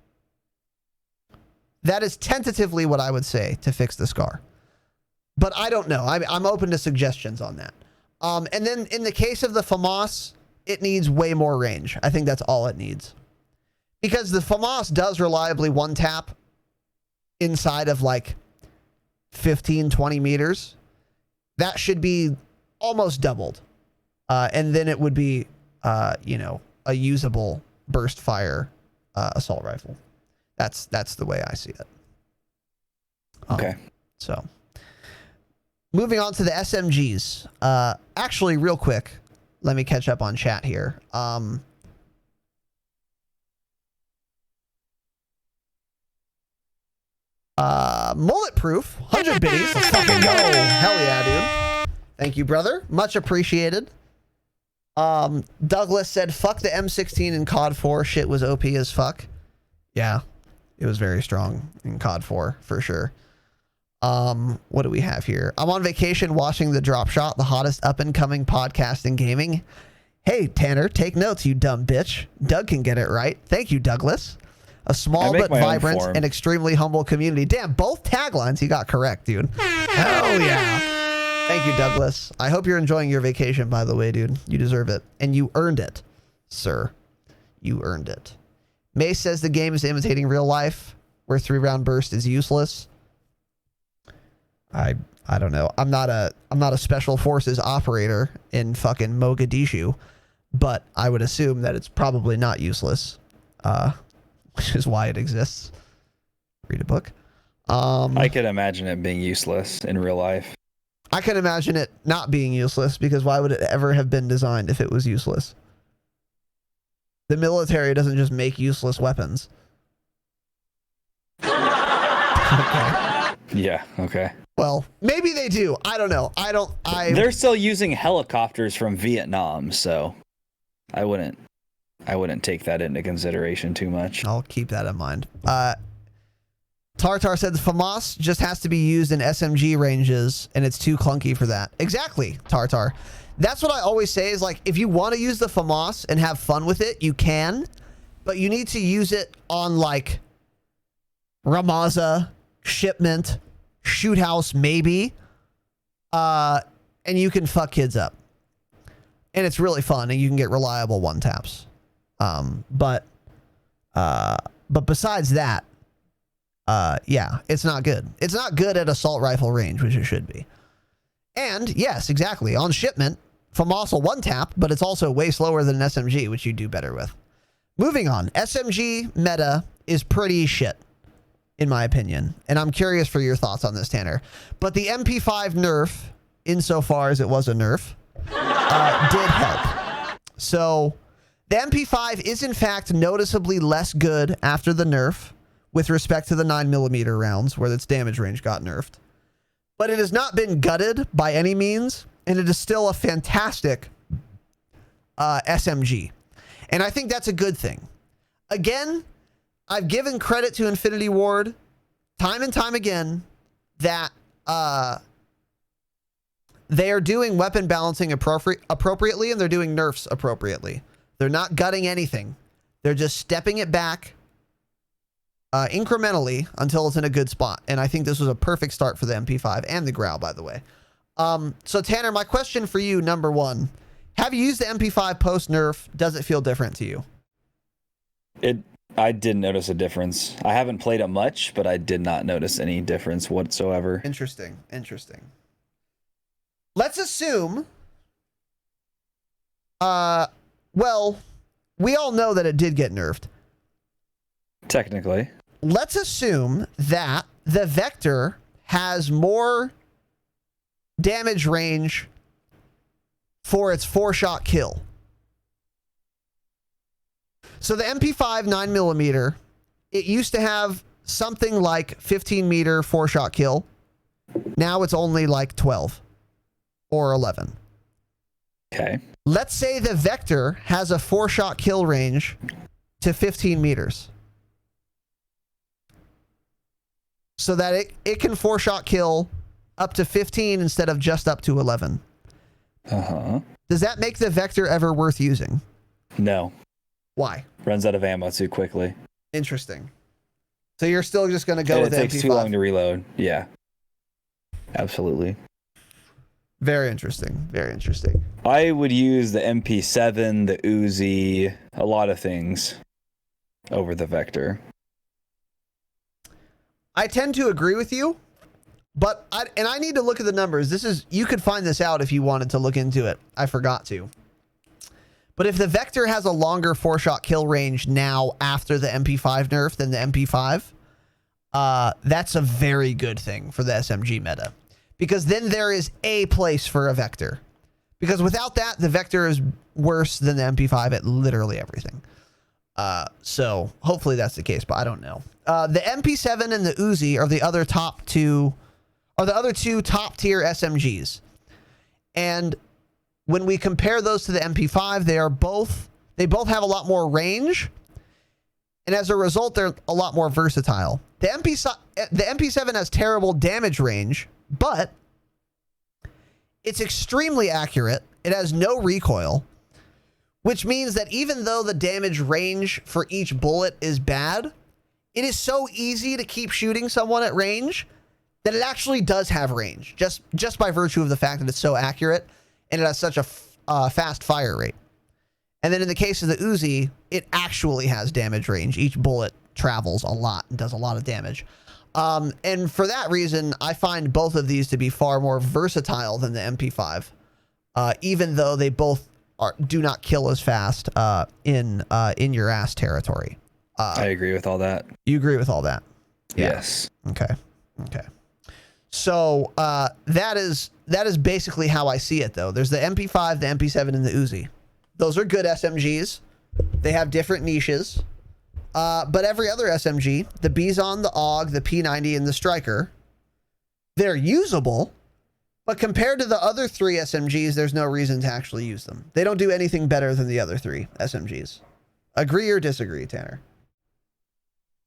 That is tentatively what I would say to fix the Scar. But I don't know. I'm open to suggestions on that. And then in the case of the FAMAS, it needs way more range. I think that's all it needs. Because the FAMAS does reliably one tap inside of like 15, 20 meters. That should be almost doubled. And then it would be, a usable burst fire assault rifle. That's the way I see it. Okay. So, moving on to the SMGs. Actually, real quick, let me catch up on chat here. Mullet proof, 100 biddies. Let's fucking go. Hell yeah, dude. Thank you, brother. Much appreciated. Douglas said, fuck the M16 in COD 4. Shit was OP as fuck. Yeah, it was very strong in COD 4 for sure. What do we have here? I'm on vacation watching the Dropshot, the hottest up and coming podcast in gaming. Hey, Tanner, take notes, you dumb bitch. Doug can get it right. Thank you, Douglas. A small but vibrant and extremely humble community. Damn, both taglines you got correct, dude. Hell yeah. Thank you, Douglas. I hope you're enjoying your vacation, by the way, dude. You deserve it. And you earned it, sir. You earned it. May says the game is imitating real life, where 3-round burst is useless. I don't know. I'm not a special forces operator in fucking Mogadishu, but I would assume that it's probably not useless, which is why it exists. Read a book. I could imagine it being useless in real life. I can imagine it not being useless, because why would it ever have been designed if it was useless? The military doesn't just make useless weapons. Okay. Yeah, okay. Well, maybe they do. I don't know. They're still using helicopters from Vietnam, so I wouldn't take that into consideration too much. I'll keep that in mind. Tartar said the FAMAS just has to be used in SMG ranges, and it's too clunky for that. Exactly, Tartar. That's what I always say is, like, if you want to use the FAMAS and have fun with it, you can, but you need to use it on, like, Ramaza, Shipment, Shoot House, maybe, and you can fuck kids up. And it's really fun, and you can get reliable one-taps. But besides that, yeah, it's not good. It's not good at assault rifle range, which it should be. And yes, exactly. On Shipment, FAMAS will one tap, but it's also way slower than an SMG, which you do better with. Moving on, SMG meta is pretty shit, in my opinion. And I'm curious for your thoughts on this, Tanner. But the MP5 nerf, insofar as it was a nerf, did help. So the MP5 is in fact noticeably less good after the nerf with respect to the 9mm rounds, where its damage range got nerfed. But it has not been gutted by any means, and it is still a fantastic SMG. And I think that's a good thing. Again, I've given credit to Infinity Ward time and time again that they are doing weapon balancing appropriately, and they're doing nerfs appropriately. They're not gutting anything. They're just stepping it back incrementally until it's in a good spot. And I think this was a perfect start for the MP5 and the Grau, by the way. So Tanner, my question for you, number one, have you used the MP5 post nerf? Does it feel different to you? I didn't notice a difference. I haven't played it much, but I did not notice any difference whatsoever. Interesting. Let's assume, well, we all know that it did get nerfed. Technically. Let's assume that the Vector has more damage range for its 4-shot kill. So the MP5 9mm, it used to have something like 15-meter 4-shot kill. Now it's only like 12 or 11. Okay. Let's say the Vector has a 4-shot kill range to 15 meters. So that it can 4-shot kill up to 15 instead of just up to 11. Uh-huh. Does that make the Vector ever worth using? No. Why? Runs out of ammo too quickly. Interesting. So you're still just going to go And with it the takes MP5? too long to reload. Yeah. Absolutely. Very interesting. Very interesting. I would use the MP7, the Uzi, a lot of things over the Vector. I tend to agree with you, but I need to look at the numbers. You could find this out if you wanted to look into it. I forgot to. But if the Vector has a longer 4-shot kill range now after the MP5 nerf than the MP5, that's a very good thing for the SMG meta. Because then there is a place for a Vector. Because without that, the Vector is worse than the MP5 at literally everything. So hopefully that's the case, but I don't know. The MP7 and the Uzi are the other two top tier SMGs. And when we compare those to the MP5, they both have a lot more range. And as a result, they're a lot more versatile. The MP7 has terrible damage range, but it's extremely accurate. It has no recoil, which means that even though the damage range for each bullet is bad, it is so easy to keep shooting someone at range that it actually does have range, just by virtue of the fact that it's so accurate and it has such a fast fire rate. And then in the case of the Uzi, it actually has damage range. Each bullet travels a lot and does a lot of damage. And for that reason, I find both of these to be far more versatile than the MP5, even though they both do not kill as fast in your ass territory. I agree with all that. You agree with all that? Yeah. Yes. Okay. So that is basically how I see it, though. There's the MP5, the MP7, and the Uzi. Those are good SMGs. They have different niches. But every other SMG, the Bizon, the AUG, the P90, and the Striker, they're usable. But compared to the other 3 SMGs, there's no reason to actually use them. They don't do anything better than the other 3 SMGs. Agree or disagree, Tanner?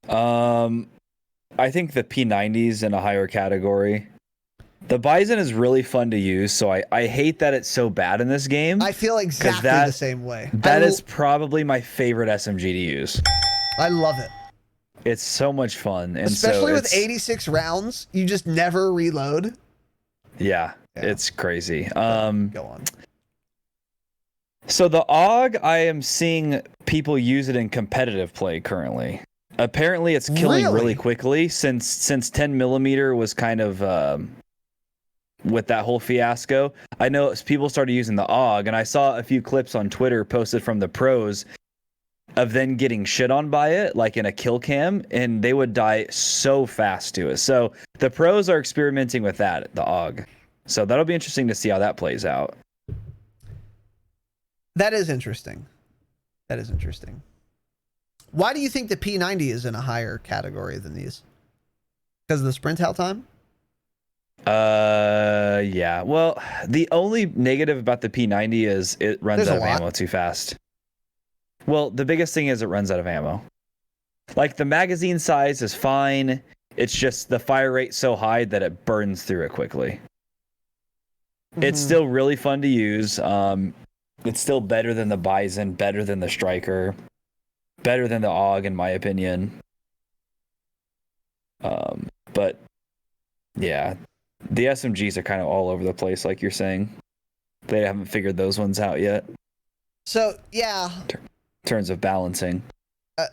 I think the P90's in a higher category. The Bison is really fun to use, so I hate that it's so bad in this game. I feel exactly the same way. That is probably my favorite SMG to use. I love it. It's so much fun. And especially with 86 rounds, you just never reload. Yeah, it's crazy. Go on. So the AUG, I am seeing people use it in competitive play currently. Apparently it's killing really quickly since 10mm was kind of with that whole fiasco. I know people started using the AUG, and I saw a few clips on Twitter posted from the pros of then getting shit on by it, like in a kill cam, and they would die so fast to it. So the pros are experimenting with that, the AUG. So that'll be interesting to see how that plays out. That is interesting. Why do you think the P90 is in a higher category than these? Because of the sprint out time? Yeah. Well, the only negative about the P90 is it runs out of ammo too fast. Well, the biggest thing is it runs out of ammo. Like, the magazine size is fine. It's just the fire rate so high that it burns through it quickly. Mm-hmm. It's still really fun to use. It's still better than the Bison, better than the Striker, better than the AUG, in my opinion. But yeah, the SMGs are kind of all over the place, like you're saying. They haven't figured those ones out yet. So, yeah. In terms of balancing.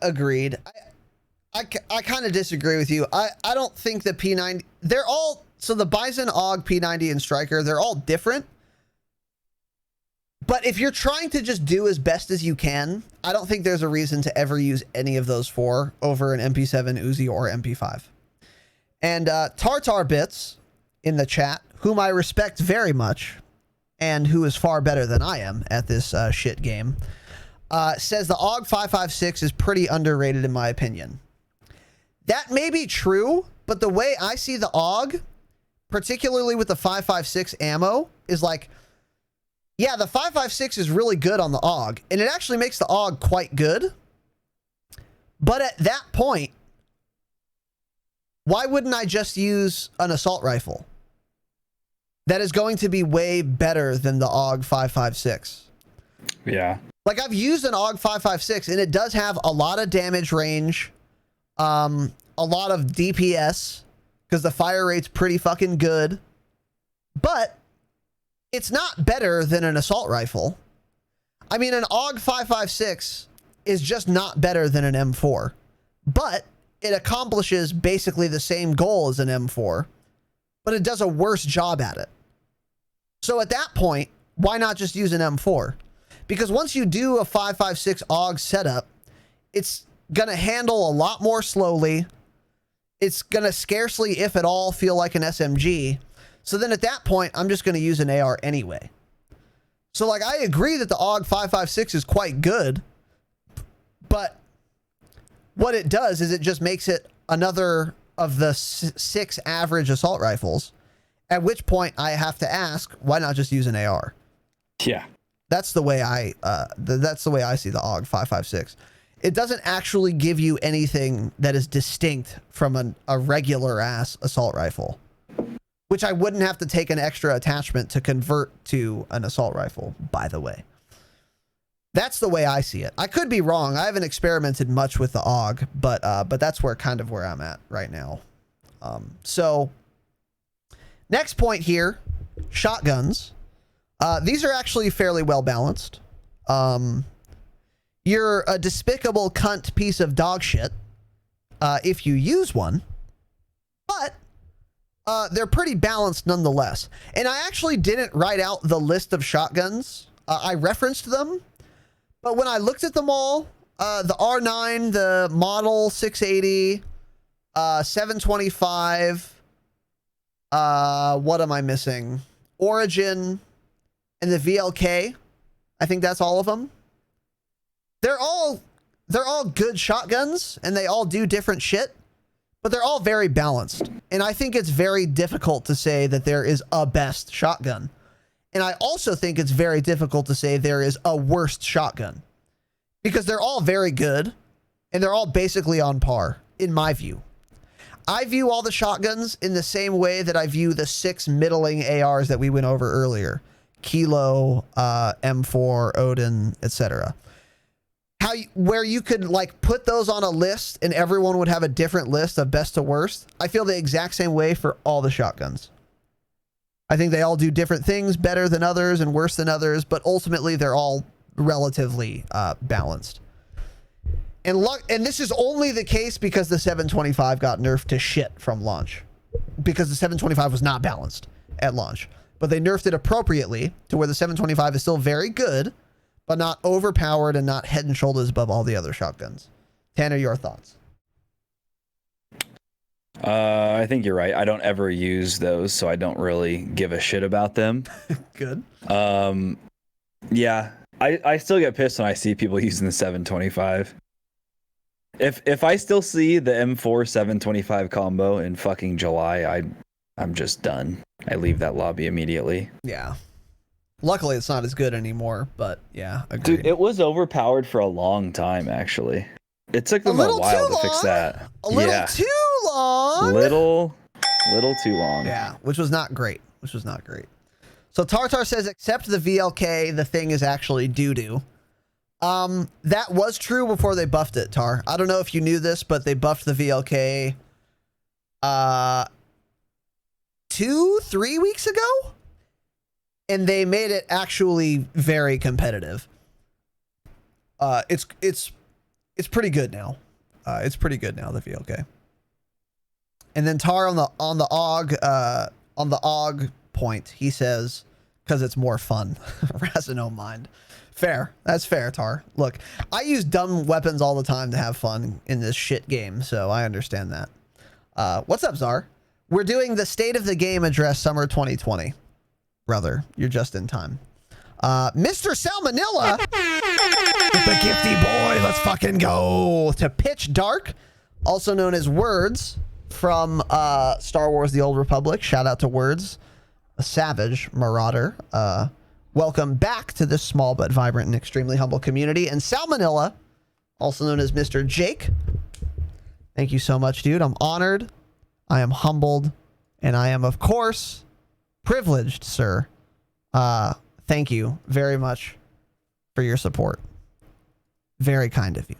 Agreed. I kind of disagree with you. I don't think the P90... They're all... So the Bison, AUG, P90, and Striker, they're all different. But if you're trying to just do as best as you can, I don't think there's a reason to ever use any of those 4 over an MP7, Uzi, or MP5. And Tartar Bits in the chat, whom I respect very much, and who is far better than I am at this shit game, says the AUG 556 is pretty underrated in my opinion. That may be true, but the way I see the AUG, particularly with the 556 ammo, is like, Yeah, the 5.56 is really good on the AUG, and it actually makes the AUG quite good. But at that point, why wouldn't I just use an assault rifle? That is going to be way better than the AUG 5.56. Yeah. Like, I've used an AUG 5.56, and it does have a lot of damage range, a lot of DPS, because the fire rate's pretty fucking good. But it's not better than an assault rifle. I mean, an AUG 5.56 is just not better than an M4. But it accomplishes basically the same goal as an M4, but it does a worse job at it. So at that point, why not just use an M4? Because once you do a 5.56 AUG setup, it's going to handle a lot more slowly. It's going to scarcely, if at all, feel like an SMG. So then at that point, I'm just going to use an AR anyway. So, like, I agree that the AUG 5.56 is quite good, but what it does is it just makes it another of the 6 average assault rifles, at which point I have to ask, why not just use an AR? Yeah. That's the way I see the AUG 5.56. It doesn't actually give you anything that is distinct from a regular ass assault rifle, which I wouldn't have to take an extra attachment to convert to an assault rifle, by the way. That's the way I see it. I could be wrong. I haven't experimented much with the AUG, but that's where I'm at right now. So next point here, shotguns. These are actually fairly well balanced. You're a despicable cunt piece of dog shit if you use one, but they're pretty balanced nonetheless. And I actually didn't write out the list of shotguns. I referenced them, but when I looked at them all, the R9, the Model 680, 725, what am I missing? Origin, and the VLK. I think that's all of them. They're all good shotguns, and they all do different shit, but they're all very balanced. And I think it's very difficult to say that there is a best shotgun. And I also think it's very difficult to say there is a worst shotgun, because they're all very good, and they're all basically on par, in my view. I view all the shotguns in the same way that I view the 6 middling ARs that we went over earlier. Kilo, M4, Odin, etc. Where you could like put those on a list and everyone would have a different list of best to worst. I feel the exact same way for all the shotguns. I think they all do different things, better than others and worse than others, but ultimately they're all relatively balanced. And this is only the case because the 725 got nerfed to shit from launch, because the 725 was not balanced at launch. But they nerfed it appropriately to where the 725 is still very good, but not overpowered and not head and shoulders above all the other shotguns. Tanner, your thoughts? I think you're right. I don't ever use those, so I don't really give a shit about them. Good. Yeah, I still get pissed when I see people using the 725. If I still see the M4 725 combo in fucking July, I'm just done. I leave that lobby immediately. Yeah. Luckily, it's not as good anymore, but yeah, agreed. Dude, it was overpowered for a long time, actually. It took them a while to fix that. A little too long. Little too long. Yeah, which was not great. So Tartar says, except the VLK, the thing is actually doo-doo. That was true before they buffed it, Tar. I don't know if you knew this, but they buffed the VLK 2-3 weeks ago, and they made it actually very competitive. It's pretty good now. The VLK. And then Tar on the AUG point, he says, because it's more fun. Razinon mind. Fair. That's fair, Tar. Look, I use dumb weapons all the time to have fun in this shit game, so I understand that. What's up, Czar? We're doing the State of the Game address summer 2020. Brother, you're just in time. Mr. Salmonella with the gifty boy. Let's fucking go to Pitch Dark, also known as Words from Star Wars The Old Republic. Shout out to Words, a savage marauder. welcome back to this small but vibrant and extremely humble community. And Salmonella, also known as Mr. Jake, thank you so much, dude. I'm honored, I am humbled, and I am, of course, privileged, sir. Thank you very much for your support. Very kind of you.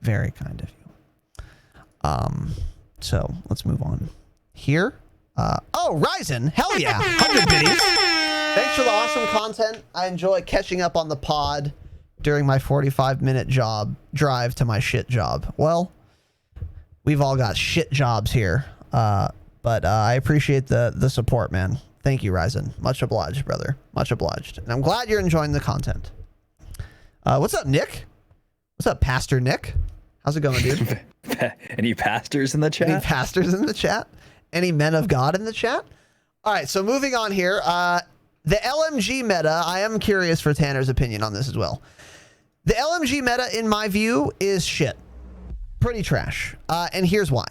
Very kind of you. So let's move on here. Oh, Razinon, hell yeah, 100 biddies. Thanks for the awesome content. I enjoy catching up on the pod during my 45-minute drive to my shit job. Well, we've all got shit jobs here, but I appreciate the support, man. Thank you, Razinon. Much obliged, brother. Much obliged. And I'm glad you're enjoying the content. What's up, Nick? What's up, Pastor Nick? How's it going, dude? Any pastors in the chat? Any pastors in the chat? Any men of God in the chat? All right, so moving on here. The LMG meta, I am curious for Tanner's opinion on this as well. The LMG meta, in my view, is shit. Pretty trash. And here's why.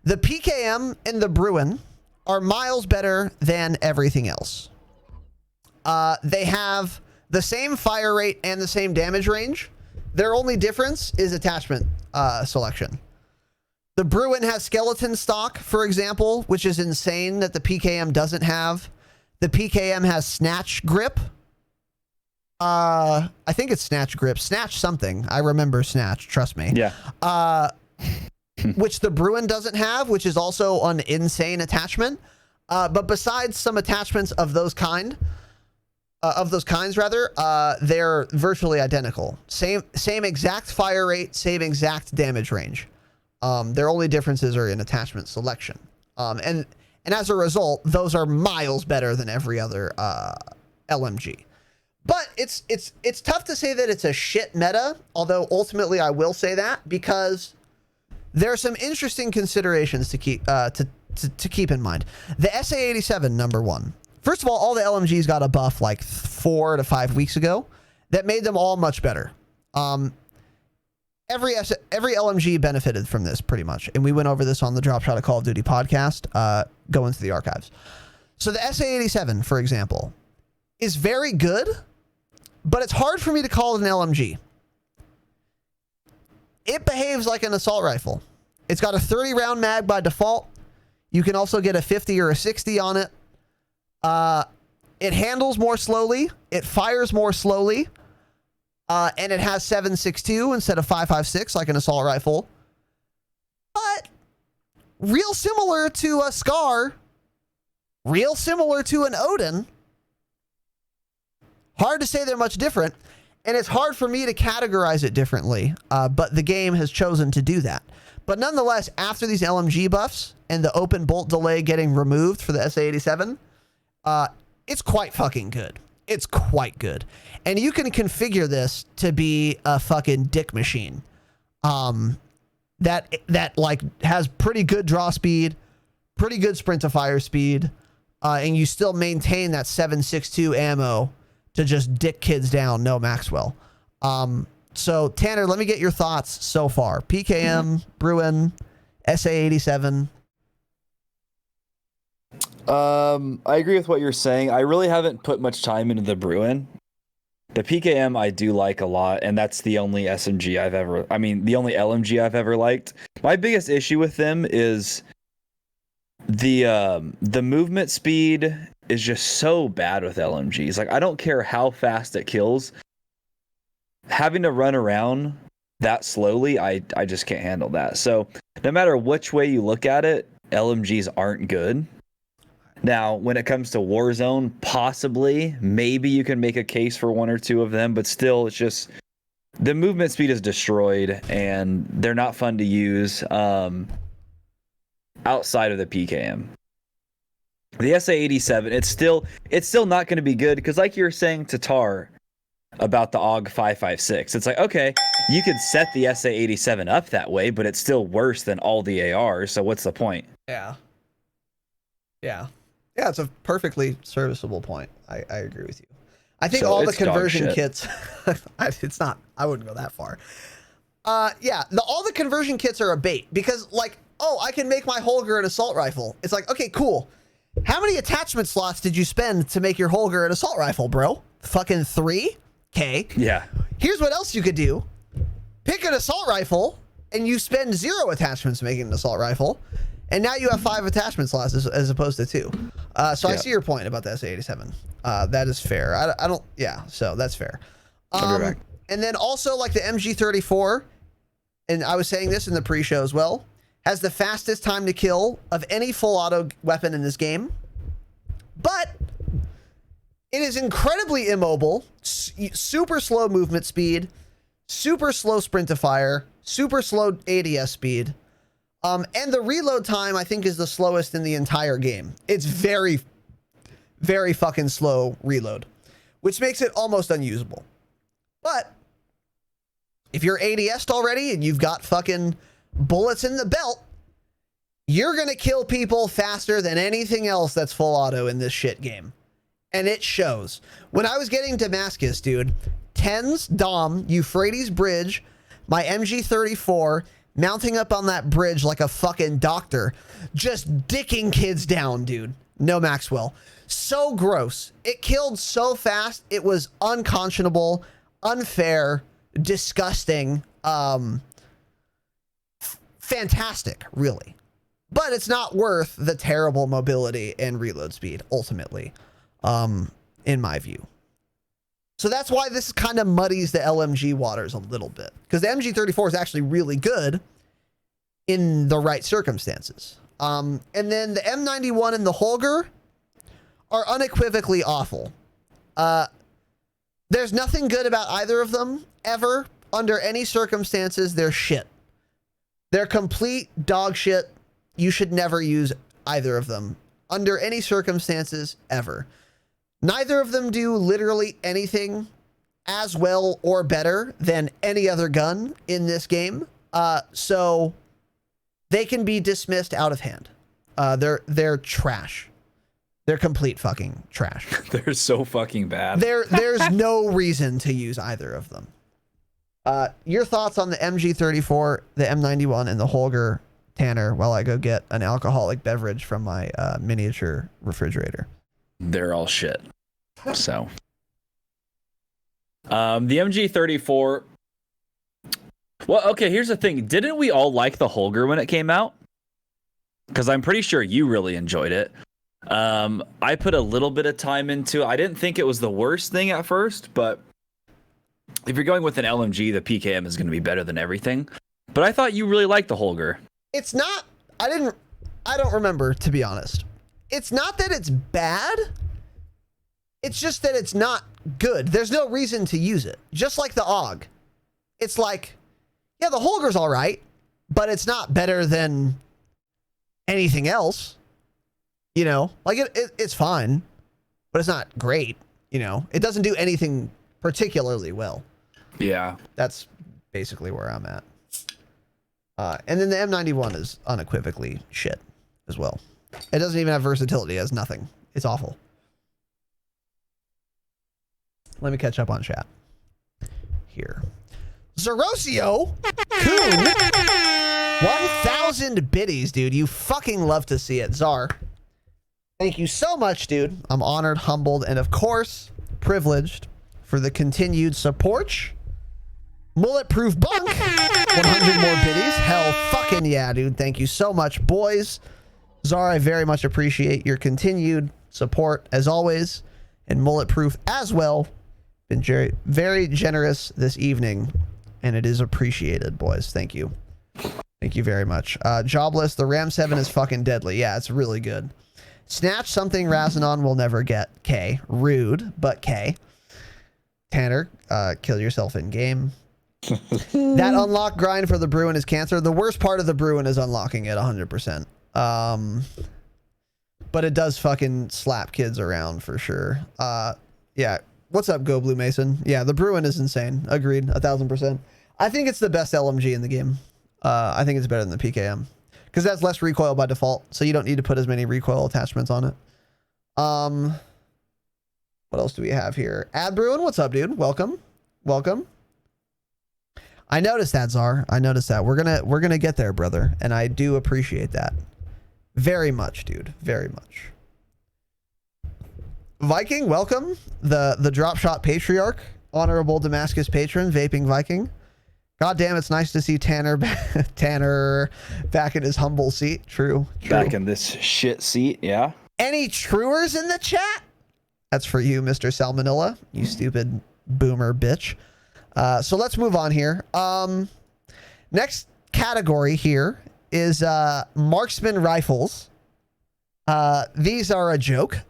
The PKM and the Bruin are miles better than everything else. They have the same fire rate and the same damage range. Their only difference is attachment selection. The Bruin has skeleton stock, for example, which is insane that the PKM doesn't have. The PKM has snatch grip. I think it's snatch grip. Snatch something. I remember snatch, trust me. Yeah. Which the Bruin doesn't have, which is also an insane attachment. But besides some attachments of those kinds, they're virtually identical. Same exact fire rate, same exact damage range. Their only differences are in attachment selection. And as a result, those are miles better than every other LMG. But it's tough to say that it's a shit meta, although ultimately I will say that because there are some interesting considerations to keep in mind. The SA-87, number one. First of all the LMGs got a buff like 4 to 5 weeks ago that made them all much better. Every LMG benefited from this pretty much. And we went over this on the Dropshot of Call of Duty podcast. Go into the archives. So the SA-87, for example, is very good, but it's hard for me to call it an LMG. It behaves like an assault rifle. It's got a 30 round mag by default. You can also get a 50 or a 60 on it. It handles more slowly. It fires more slowly. And it has 7.62 instead of 5.56 like an assault rifle. But real similar to a Scar, real similar to an Odin. Hard to say they're much different. And it's hard for me to categorize it differently. But the game has chosen to do that. But nonetheless, after these LMG buffs and the open bolt delay getting removed for the SA-87, it's quite fucking good. It's quite good. And you can configure this to be a fucking dick machine. That like has pretty good draw speed, pretty good sprint to fire speed, and you still maintain that 7.62 ammo to just dick kids down, no Maxwell. So Tanner, let me get your thoughts so far. PKM, Bruin, SA-87. I agree with what you're saying. I really haven't put much time into the Bruin. The PKM I do like a lot, and that's the only the only LMG I've ever liked. My biggest issue with them is the movement speed is just so bad with LMGs. Like, I don't care how fast it kills. Having to run around that slowly, I just can't handle that. So no matter which way you look at it, LMGs aren't good. Now, when it comes to Warzone, possibly, maybe you can make a case for one or two of them, but still, it's just the movement speed is destroyed, and they're not fun to use outside of the PKM. The SA-87, it's still not going to be good because, like you were saying to Tar about the AUG 5.56, it's like, okay, you could set the SA-87 up that way, but it's still worse than all the ARs. So what's the point? Yeah, it's a perfectly serviceable point. I agree with you. I think all the conversion kits, it's not, I wouldn't go that far. All the conversion kits are a bait because, like, oh, I can make my Holger an assault rifle. It's like, okay, cool. How many attachment slots did you spend to make your Holger an assault rifle, bro? fucking 3. Okay. Yeah. Here's what else you could do. Pick an assault rifle, and you spend 0 attachments making an assault rifle, and now you have 5 attachment slots as opposed to 2. So I see your point about the SA-87. That is fair. I don't, yeah, so that's fair. I'll be back. And then also like the MG34, and I was saying this in the pre-show as well, has the fastest time to kill of any full auto weapon in this game, but it is incredibly immobile, super slow movement speed, super slow sprint to fire, super slow ADS speed, and the reload time I think is the slowest in the entire game. It's very, very fucking slow reload, which makes it almost unusable. But if you're ADS'd already and you've got fucking bullets in the belt, you're gonna kill people faster than anything else that's full auto in this shit game. And it shows. When I was getting Damascus, dude, 10s, Dom, Euphrates Bridge, my MG34, mounting up on that bridge like a fucking doctor, just dicking kids down, dude. No Maxwell. So gross. It killed so fast. It was unconscionable, unfair, disgusting, fantastic, really. But it's not worth the terrible mobility and reload speed, ultimately, in my view. So that's why this kind of muddies the LMG waters a little bit, because the MG34 is actually really good in the right circumstances. And then the M91 and the Holger are unequivocally awful. There's nothing good about either of them ever. Under any circumstances, they're shit. They're complete dog shit. You should never use either of them under any circumstances ever. Neither of them do literally anything as well or better than any other gun in this game. So they can be dismissed out of hand. They're trash. They're complete fucking trash. They're so fucking bad. There's no reason to use either of them. Your thoughts on the MG34, the M91, and the Holger, Tanner, while I go get an alcoholic beverage from my miniature refrigerator. They're all shit. So, the MG34. Well, okay, here's the thing. Didn't we all like the Holger when it came out? Because I'm pretty sure you really enjoyed it. I put a little bit of time into it. I didn't think it was the worst thing at first, but if you're going with an LMG, the PKM is going to be better than everything. But I thought you really liked the Holger. It's not, I don't remember, to be honest. It's not that it's bad. It's just that it's not good. There's no reason to use it. Just like the AUG. It's like, yeah, the Holger's all right, but it's not better than anything else. You know, like it's fine, but it's not great. You know, it doesn't do anything particularly well. Yeah. That's basically where I'm at. And then the M91 is unequivocally shit as well. It doesn't even have versatility. It has nothing. It's awful. Let me catch up on chat here. Zerosio Coon 1,000 biddies, dude. You fucking love to see it. Czar, thank you so much, dude. I'm honored, humbled, and of course, privileged for the continued support. Mullet-proof bunk, 100 more biddies. Hell fucking yeah, dude. Thank you so much, boys. Czar, I very much appreciate your continued support as always. And mullet-proof as well. Been very, very generous this evening. And it is appreciated, boys. Thank you. Thank you very much. Jobless, the Ram 7 is fucking deadly. Yeah, it's really good. Snatch something Razinon will never get. K. Rude, but K. Tanner, kill yourself in game. That unlock grind for the Bruin is cancer. The worst part of the Bruin is unlocking it 100%. But it does fucking slap kids around for sure. Yeah. What's up, Go Blue Mason? Yeah, the Bruin is insane. Agreed. 1,000%. I think it's the best LMG in the game. I think it's better than the PKM because it has less recoil by default, so you don't need to put as many recoil attachments on it. What else do we have here? Ad Bruin, what's up, dude? Welcome. Welcome. I noticed that, Czar. I noticed that. We're gonna get there, brother, and I do appreciate that very much, dude. Very much. Viking, welcome. The Dropshot Patriarch, honorable Damascus patron, Vaping Viking. God damn, it's nice to see Tanner back in his humble seat. True. Back in this shit seat, yeah. Any truers in the chat? That's for you, Mr. Salmonella, you stupid boomer bitch. So let's move on here. Next category here is marksman rifles. These are a joke.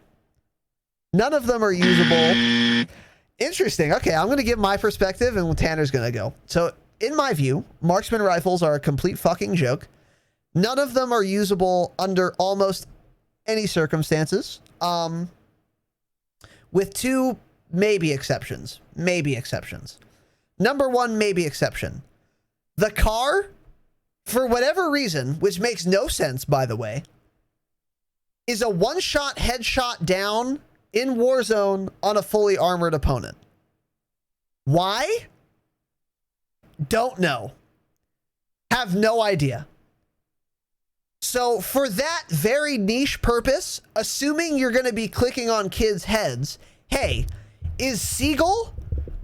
None of them are usable. Interesting. Okay, I'm going to give my perspective and Tanner's going to go. So, in my view, marksman rifles are a complete fucking joke. None of them are usable under almost any circumstances. With two maybe exceptions. Maybe exceptions. Number one, maybe exception. The car, for whatever reason, which makes no sense, by the way, is a one-shot headshot down in Warzone on a fully armored opponent. Why? Don't know. Have no idea. So for that very niche purpose, assuming you're going to be clicking on kids' heads, hey, is Seagull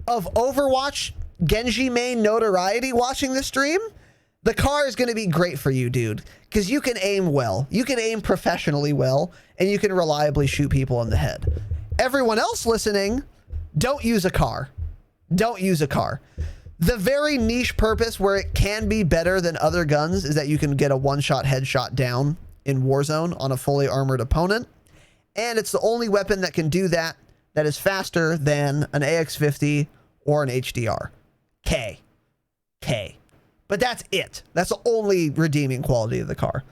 of Overwatch Genji main notoriety watching the stream? The car is going to be great for you, dude, because you can aim well. You can aim professionally well, and you can reliably shoot people in the head. Everyone else listening, don't use a car. Don't use a car. The very niche purpose where it can be better than other guns is that you can get a one-shot headshot down in Warzone on a fully armored opponent. And it's the only weapon that can do that is faster than an AX-50 or an HDR. K. But that's it. That's the only redeeming quality of the car.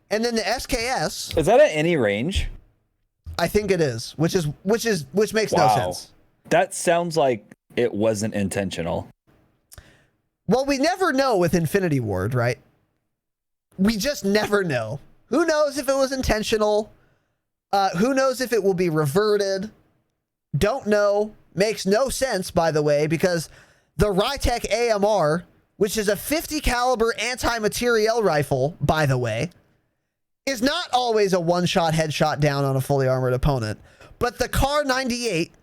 And then the SKS. Is that at any range? I think it is, which makes no sense. That sounds like it wasn't intentional. Well, we never know with Infinity Ward, right? We just never know. Who knows if it was intentional? Who knows if it will be reverted? Don't know. Makes no sense, by the way, because the Rytech AMR, which is a 50 caliber anti-materiel rifle, by the way, is not always a one-shot headshot down on a fully armored opponent. But the Car 98,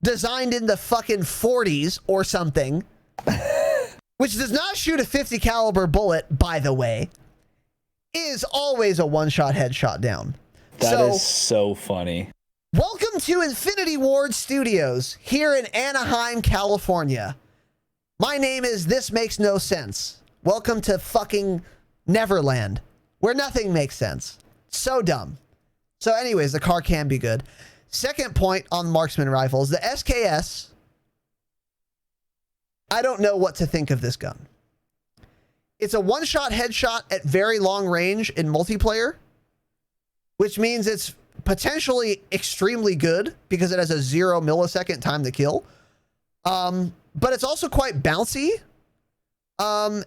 designed in the fucking 40s or something, which does not shoot a 50 caliber bullet, by the way, is always a one-shot headshot down. That is so funny. Welcome to Infinity Ward Studios here in Anaheim, California. My name is This Makes No Sense. Welcome to fucking Neverland, where nothing makes sense. So dumb. So anyways, the car can be good. Second point on marksman rifles, the SKS. I don't know what to think of this gun. It's a one-shot headshot at very long range in multiplayer, which means it's potentially extremely good because it has a 0 millisecond time to kill. But it's also quite bouncy. And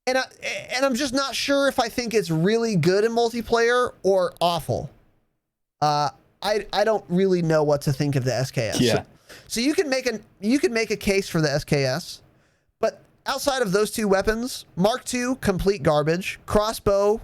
I'm just not sure if I think it's really good in multiplayer or awful. I don't really know what to think of the SKS. Yeah. So you can make a case for the SKS, but outside of those two weapons, Mark II, complete garbage. Crossbow,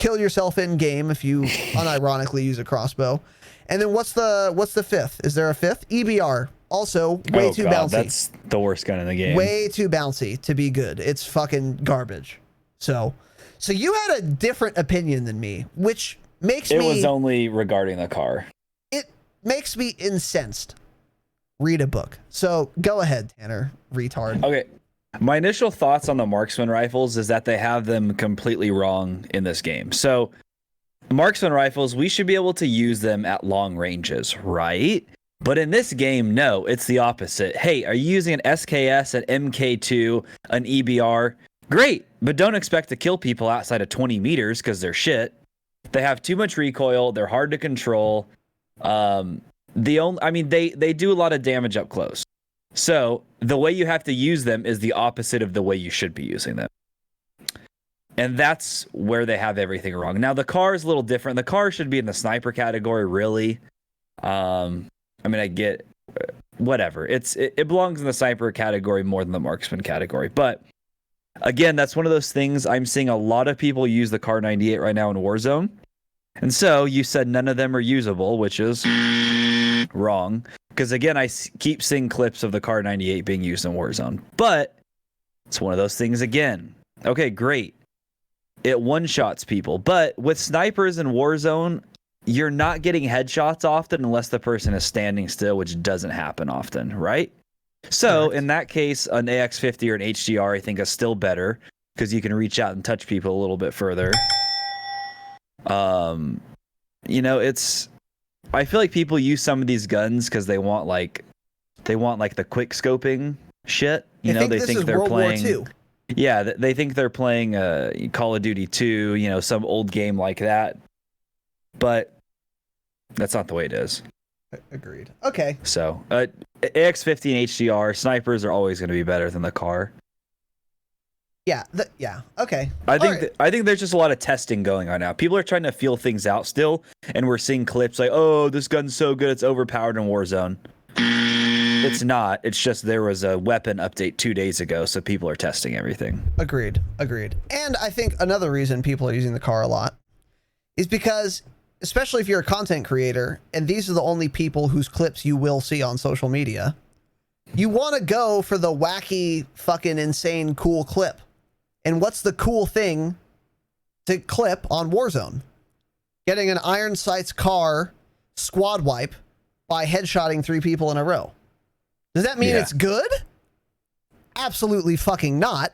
kill yourself in game if you unironically use a crossbow. And then what's the fifth? Is there a fifth? EBR, also way too bouncy. That's the worst gun in the game. Way too bouncy to be good. It's fucking garbage. So you had a different opinion than me, which makes me... It was only regarding the car. It makes me incensed. Read a book. So go ahead, Tanner, retard. Okay. My initial thoughts on the marksman rifles is that they have them completely wrong in this game. So marksman rifles, we should be able to use them at long ranges, right? But in this game, no, it's the opposite. Hey, are you using an SKS, an MK2, an EBR? Great, but don't expect to kill people outside of 20 meters because they're shit. They have too much recoil. They're hard to control. They do a lot of damage up close. So the way you have to use them is the opposite of the way you should be using them. And that's where they have everything wrong. Now, the car is a little different. The car should be in the sniper category, really. I get whatever. It belongs in the sniper category more than the marksman category. But again, that's one of those things. I'm seeing a lot of people use the Car 98 right now in Warzone. And so you said none of them are usable, which is wrong. Because again, I keep seeing clips of the Kar 98 being used in Warzone. But it's one of those things again. Okay, great. It one-shots people. But with snipers in Warzone, you're not getting headshots often unless the person is standing still, which doesn't happen often, right? So in that case, an AX50 or an HDR, I think, is still better because you can reach out and touch people a little bit further. You know, I feel like people use some of these guns because they want like the quick scoping shit. You know, they think they're playing World War II. Yeah, they think they're playing Call of Duty 2, you know, some old game like that. But that's not the way it is. Agreed. Okay. So, AX50 and HDR snipers are always going to be better than the Kar. Yeah. Yeah. Okay. I think there's just a lot of testing going on now. People are trying to feel things out still, and we're seeing clips like, "Oh, this gun's so good, it's overpowered in Warzone." It's not. It's just there was a weapon update 2 days ago, so people are testing everything. Agreed. And I think another reason people are using the Kar a lot is because, especially if you're a content creator, and these are the only people whose clips you will see on social media, you want to go for the wacky, fucking insane, cool clip. And what's the cool thing to clip on Warzone? Getting an Iron Sights Kar squad wipe by headshotting 3 people in a row. Does that mean it's good? Absolutely fucking not.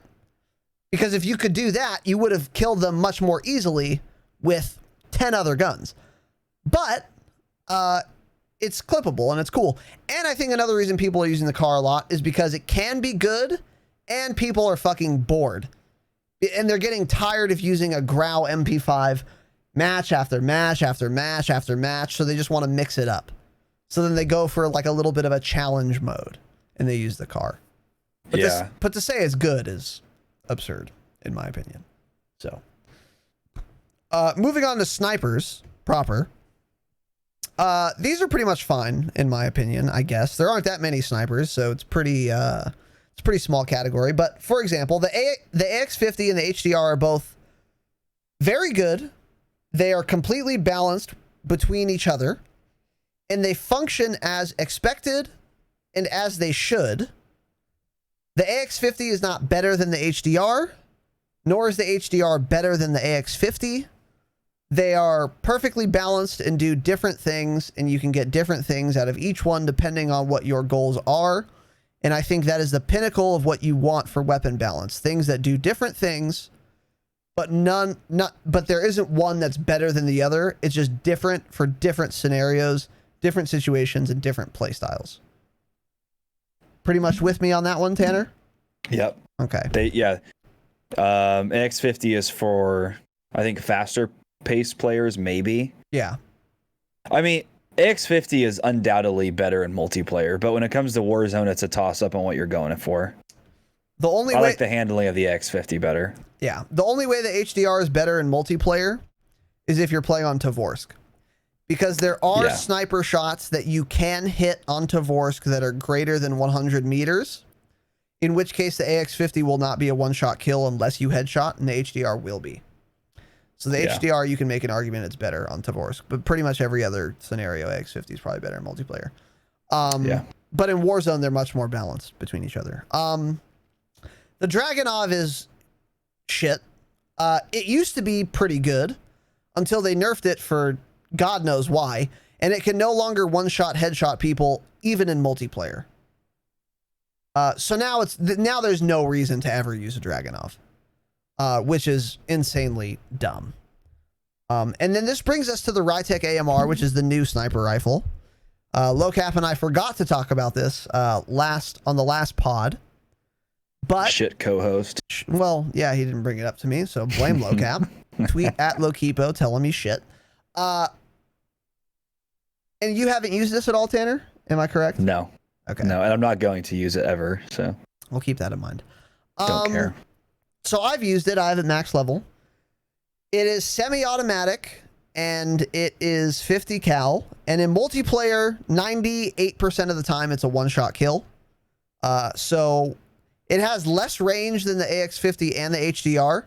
Because if you could do that, you would have killed them much more easily with 10 other guns. But it's clippable and it's cool. And I think another reason people are using the Kar a lot is because it can be good and people are fucking bored. And they're getting tired of using a Grau MP5 match after match after match after match. So they just want to mix it up. So then they go for like a little bit of a challenge mode and they use the Kar. But to say it's good is absurd, in my opinion. So moving on to snipers proper. These are pretty much fine, in my opinion, I guess. There aren't that many snipers, so it's pretty small category. But for example, the AX50 and the HDR are both very good. They are completely balanced between each other, and they function as expected and as they should. The AX50 is not better than the HDR, nor is the HDR better than the AX50. They are perfectly balanced and do different things, and you can get different things out of each one depending on what your goals are. And I think that is the pinnacle of what you want for weapon balance. Things that do different things, but but there isn't one that's better than the other. It's just different for different scenarios, different situations, and different play styles. Pretty much with me on that one, Tanner? Yep. Okay. AX50 is for, I think, faster paced players, maybe. Yeah. I mean, AX50 is undoubtedly better in multiplayer, but when it comes to Warzone, it's a toss-up on what you're going for. I like the handling of the AX50 better. Yeah. The only way the HDR is better in multiplayer is if you're playing on Tovorsk. Because there are sniper shots that you can hit on Tovorsk that are greater than 100 meters, in which case the AX50 will not be a one-shot kill unless you headshot, and the HDR will be. So the HDR, you can make an argument it's better on Tovorsk, but pretty much every other scenario, AX50 is probably better in multiplayer. But in Warzone, they're much more balanced between each other. The Dragunov is shit. It used to be pretty good until they nerfed it for God knows why, and it can no longer one-shot headshot people even in multiplayer. So now now there's no reason to ever use a Dragunov, which is insanely dumb. And then this brings us to the Rytec AMR, which is the new sniper rifle. Locap and I forgot to talk about this on the last pod, but shit co-host. Well, yeah, he didn't bring it up to me, so blame Locap. Tweet at Lokipo telling me shit. And you haven't used this at all, Tanner? Am I correct? No. Okay. No, and I'm not going to use it ever, so. We'll keep that in mind. Don't care. So I've used it. I have it max level. It is semi-automatic, and it is 50 cal. And in multiplayer, 98% of the time, it's a one-shot kill. So it has less range than the AX50 and the HDR,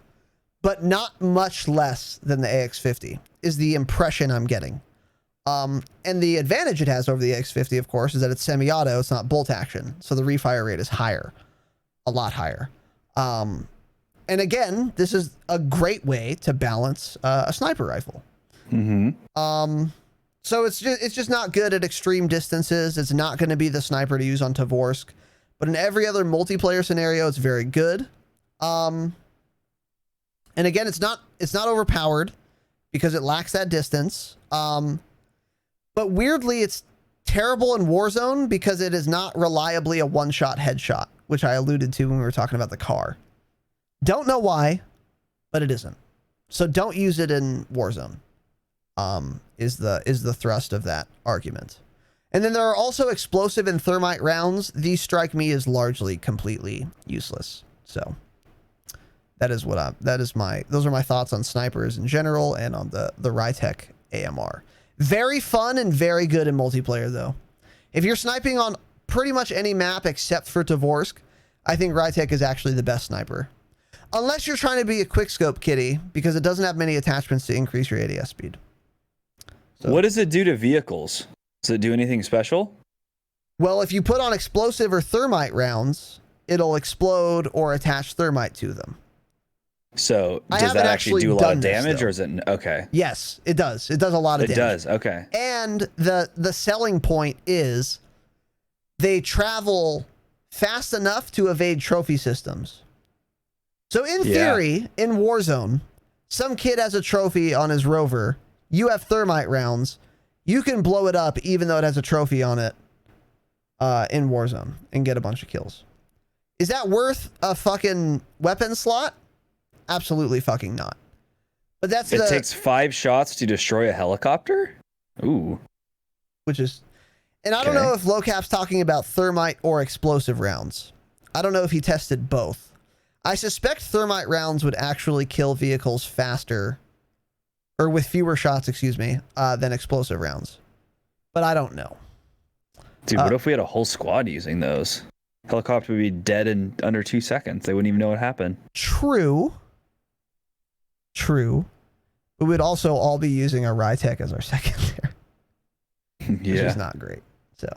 but not much less than the AX50. is the impression I'm getting. And the advantage it has over the X50, of course, is that it's semi-auto. It's not bolt action. So the refire rate is higher, a lot higher. And again, this is a great way to balance a sniper rifle. So it's just not good at extreme distances. It's not going to be the sniper to use on Tovorsk, but in every other multiplayer scenario, it's very good. And again, it's not overpowered because it lacks that distance. But weirdly, it's terrible in Warzone because it is not reliably a one-shot headshot, which I alluded to when we were talking about the car. Don't know why, but it isn't. So don't use it in Warzone. Is the thrust of that argument. And then there are also explosive and thermite rounds. These strike me as largely completely useless. So those are my thoughts on snipers in general and on the Rytech AMR. Very fun and very good in multiplayer though. If you're sniping on pretty much any map except for Tovorsk, I think Rytech is actually the best sniper. Unless you're trying to be a quickscope kitty, because it doesn't have many attachments to increase your ADS speed. So, what does it do to vehicles? Does it do anything special? Well, if you put on explosive or thermite rounds, it'll explode or attach thermite to them. So does that actually do a lot of damage, or is it okay? Yes, it does. It does a lot of damage. It does. Okay. And the selling point is they travel fast enough to evade trophy systems. So in theory, in Warzone, some kid has a trophy on his rover. You have thermite rounds. You can blow it up even though it has a trophy on it in Warzone and get a bunch of kills. Is that worth a fucking weapon slot? Absolutely fucking not. But that's it takes 5 shots to destroy a helicopter? Ooh. Which is... And I don't know if Locap's talking about thermite or explosive rounds. I don't know if he tested both. I suspect thermite rounds would actually kill vehicles faster, or with fewer shots, excuse me, than explosive rounds. But I don't know. Dude, what if we had a whole squad using those? Helicopter would be dead in under 2 seconds. They wouldn't even know what happened. True. We would also all be using our Rytech as our secondary. Which is not great. So,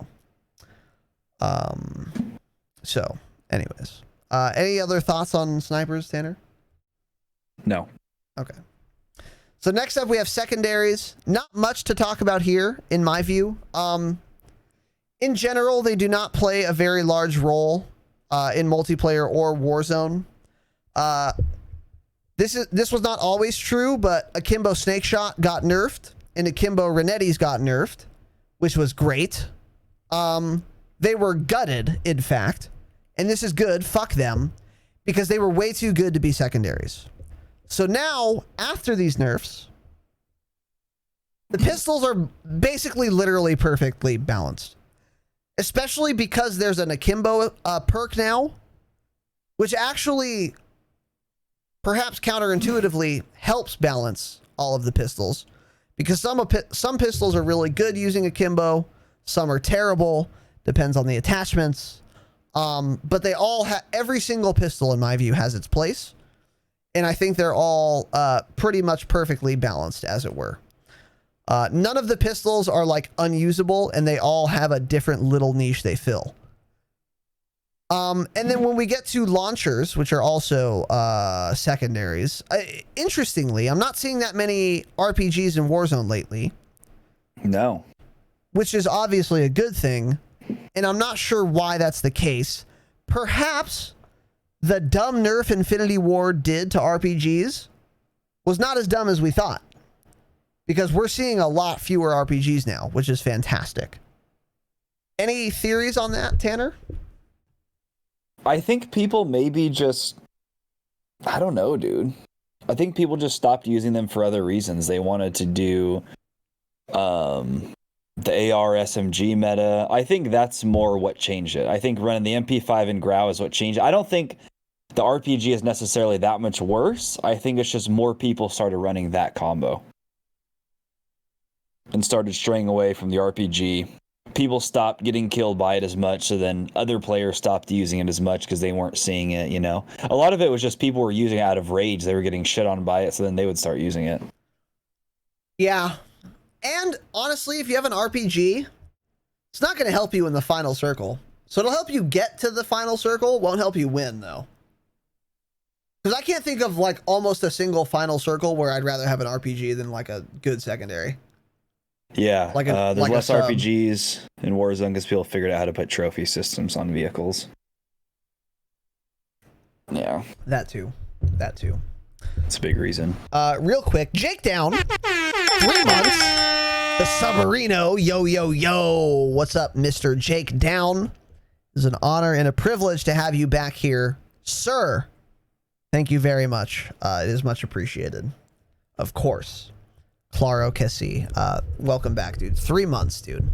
anyways. Any other thoughts on snipers, Tanner? No. Okay. So next up we have secondaries. Not much to talk about here, in my view. In general, they do not play a very large role in multiplayer or Warzone. This was not always true, but Akimbo Snake Shot got nerfed, and Akimbo Renetti's got nerfed, which was great. They were gutted, in fact, and this is good. Fuck them, because they were way too good to be secondaries. So now, after these nerfs, the pistols are basically literally perfectly balanced. Especially because there's an Akimbo perk now, which actually, perhaps counterintuitively, helps balance all of the pistols. Because some pistols are really good using Akimbo, some are terrible, depends on the attachments. But they all every single pistol, in my view, has its place. And I think they're all pretty much perfectly balanced, as it were. None of the pistols are like unusable, and they all have a different little niche they fill. And then when we get to launchers, which are also secondaries, interestingly, I'm not seeing that many RPGs in Warzone lately. No. Which is obviously a good thing, and I'm not sure why that's the case. Perhaps the dumb nerf Infinity Ward did to RPGs was not as dumb as we thought. Because we're seeing a lot fewer RPGs now, which is fantastic. Any theories on that, Tanner? I think people maybe just... I don't know, dude. I think people just stopped using them for other reasons. They wanted to do the AR SMG meta. I think that's more what changed it. I think running the MP5 and Grau is what changed it. I don't think the RPG is necessarily that much worse. I think it's just more people started running that combo and started straying away from the RPG. People stopped getting killed by it as much, so then other players stopped using it as much because they weren't seeing it, you know? A lot of it was just people were using it out of rage. They were getting shit on by it, so then they would start using it. Yeah. And honestly, if you have an RPG, it's not going to help you in the final circle. So it'll help you get to the final circle, won't help you win, though. Because I can't think of, like, almost a single final circle where I'd rather have an RPG than, like, a good secondary. Yeah, Like there's like less RPGs in Warzone because people figured out how to put trophy systems on vehicles. Yeah. That too. It's a big reason. Real quick, Jake down. 3 months. The Submarino. Yo. What's up, Mr. Jake down? It's an honor and a privilege to have you back here, sir. Thank you very much. It is much appreciated. Of course. Claro que sí. Welcome back, dude. 3 months, dude.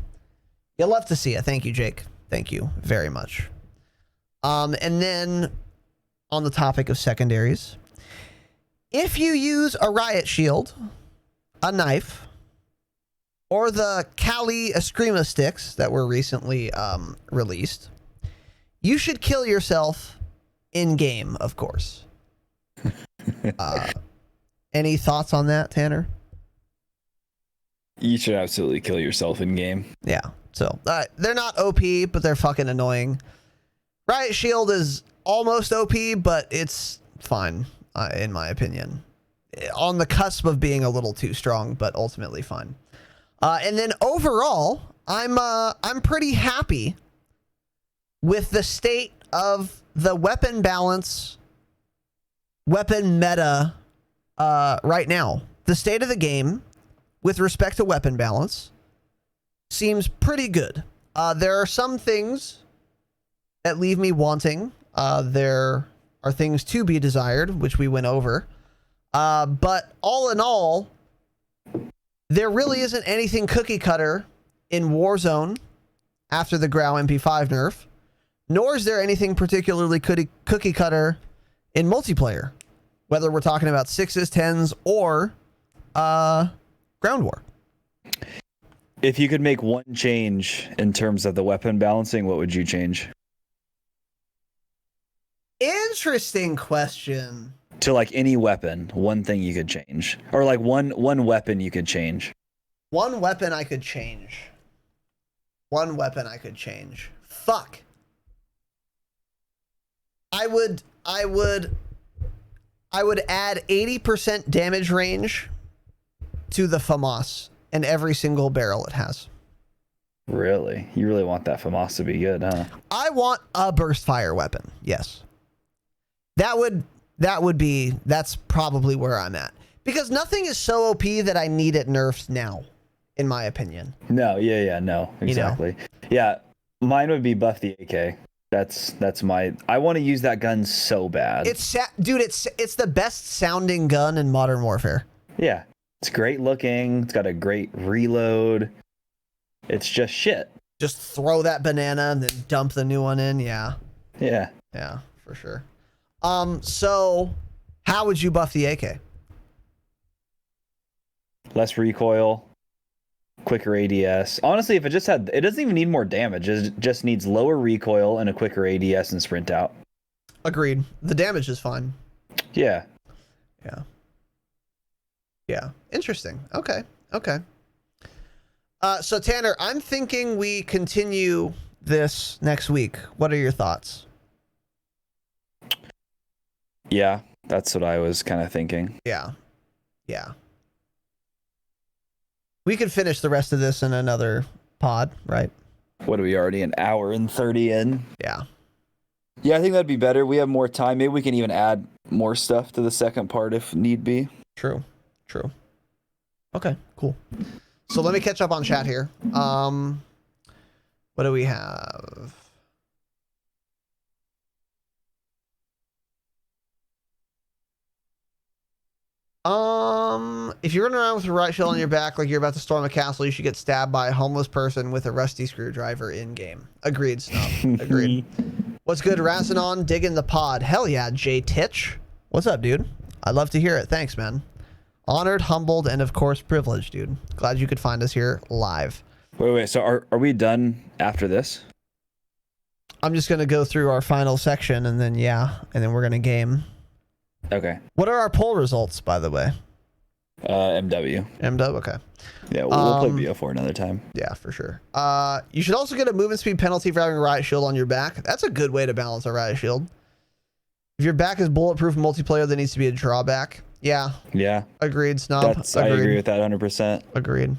You'll love to see it. Thank you, Jake. Thank you very much. And then on the topic of secondaries, if you use a riot shield, a knife, or the Kali Eskrima sticks that were recently released, you should kill yourself in game, of course. Any thoughts on that, Tanner? You should absolutely kill yourself in game. Yeah. So they're not OP, but they're fucking annoying. Riot Shield is almost OP, but it's fine, in my opinion. On the cusp of being a little too strong, but ultimately fine. And then overall, I'm pretty happy with the state of the weapon balance, weapon meta right now. The state of the game with respect to weapon balance seems pretty good. There are some things that leave me wanting. There are things to be desired, which we went over. But all in all, there really isn't anything cookie cutter in Warzone after the Grau MP5 nerf, nor is there anything particularly cookie cutter in multiplayer, whether we're talking about 6s, 10s, or Ground War. If you could make one change in terms of the weapon balancing, what would you change? Interesting question. To like any weapon, one thing you could change, or like one weapon you could change. One weapon I could change. Fuck. I would add 80% damage range to the FAMAS in every single barrel it has. Really? You really want that FAMAS to be good, huh? I want a burst fire weapon. Yes. That's probably where I'm at. Because nothing is so OP that I need it nerfed now, in my opinion. No, no, exactly. You know? Yeah, mine would be buff the AK. That's my. I want to use that gun so bad. It's the best sounding gun in Modern Warfare. Yeah, it's great looking. It's got a great reload. It's just shit. Just throw that banana and then dump the new one in. Yeah, for sure. So how would you buff the AK? Less recoil, quicker ADS. Honestly, if it doesn't even need more damage. It just needs lower recoil and a quicker ADS and sprint out. Agreed. The damage is fine. Yeah. Interesting. Okay. So Tanner, I'm thinking we continue this next week. What are your thoughts? Yeah, that's what I was kind of thinking. Yeah. We could finish the rest of this in another pod, right? What are we already an hour and 30 in? Yeah, I think that'd be better. We have more time. Maybe we can even add more stuff to the second part if need be. True. Okay, cool. So let me catch up on chat here. What do we have? If you're running around with a riot shield on your back like you're about to storm a castle, you should get stabbed by a homeless person with a rusty screwdriver in game. Agreed, Snob. Agreed. What's good, Razinon? Digging the pod. Hell yeah, Jay Titch. What's up, dude? I'd love to hear it. Thanks, man. Honored, humbled, and of course privileged, dude. Glad you could find us here live. Wait. So are we done after this? I'm just gonna go through our final section and then we're gonna game. Okay. What are our poll results, by the way? MW. MW, okay. Yeah, we'll play BO4 another time. Yeah, for sure. You should also get a movement speed penalty for having a riot shield on your back. That's a good way to balance a riot shield. If your back is bulletproof multiplayer, there needs to be a drawback. Yeah. Yeah. Agreed, Snob. I agree with that 100%. Agreed.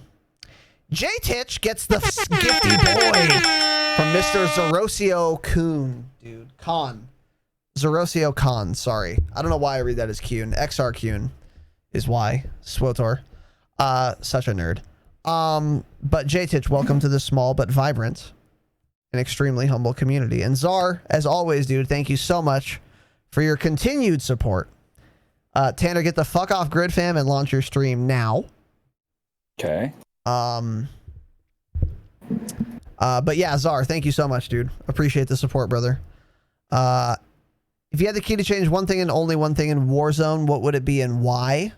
J-Titch gets the gifty boy from Mr. Zorosio Kuhn. Dude, Khan. Zorosio Khan, sorry. I don't know why I read that as Kuhn. XR Kuhn is why. Swotor. Such a nerd. But J-Titch, welcome to the small but vibrant and extremely humble community. And Czar, as always, dude, thank you so much for your continued support. Tanner, get the fuck off Grid Fam and launch your stream now. Okay. But yeah, Czar, thank you so much, dude. Appreciate the support, brother. If you had the key to change one thing and only one thing in Warzone, what would it be and why?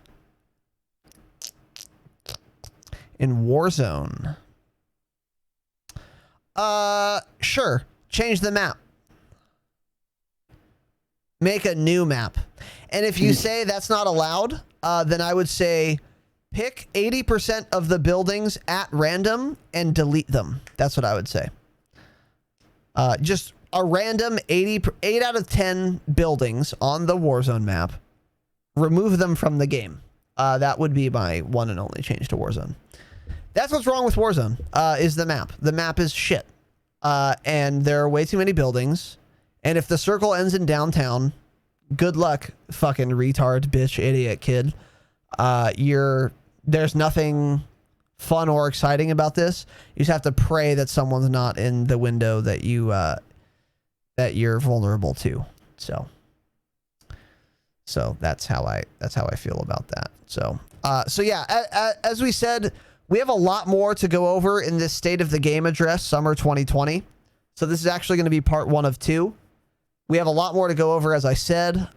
In Warzone. Sure. Change the map. Make a new map. And if you say that's not allowed, then I would say pick 80% of the buildings at random and delete them. That's what I would say. Just a random 8 out of 10 buildings on the Warzone map. Remove them from the game. That would be my one and only change to Warzone. That's what's wrong with Warzone, is the map. The map is shit. And there are way too many buildings. And if the circle ends in downtown, good luck, fucking retard, bitch, idiot, kid. There's nothing fun or exciting about this. You just have to pray that someone's not in the window that you're vulnerable to. So that's how I feel about that. So yeah, as we said, we have a lot more to go over in this State of the Game address, summer 2020. So this is actually going to be part 1 of 2. We have a lot more to go over, as I said.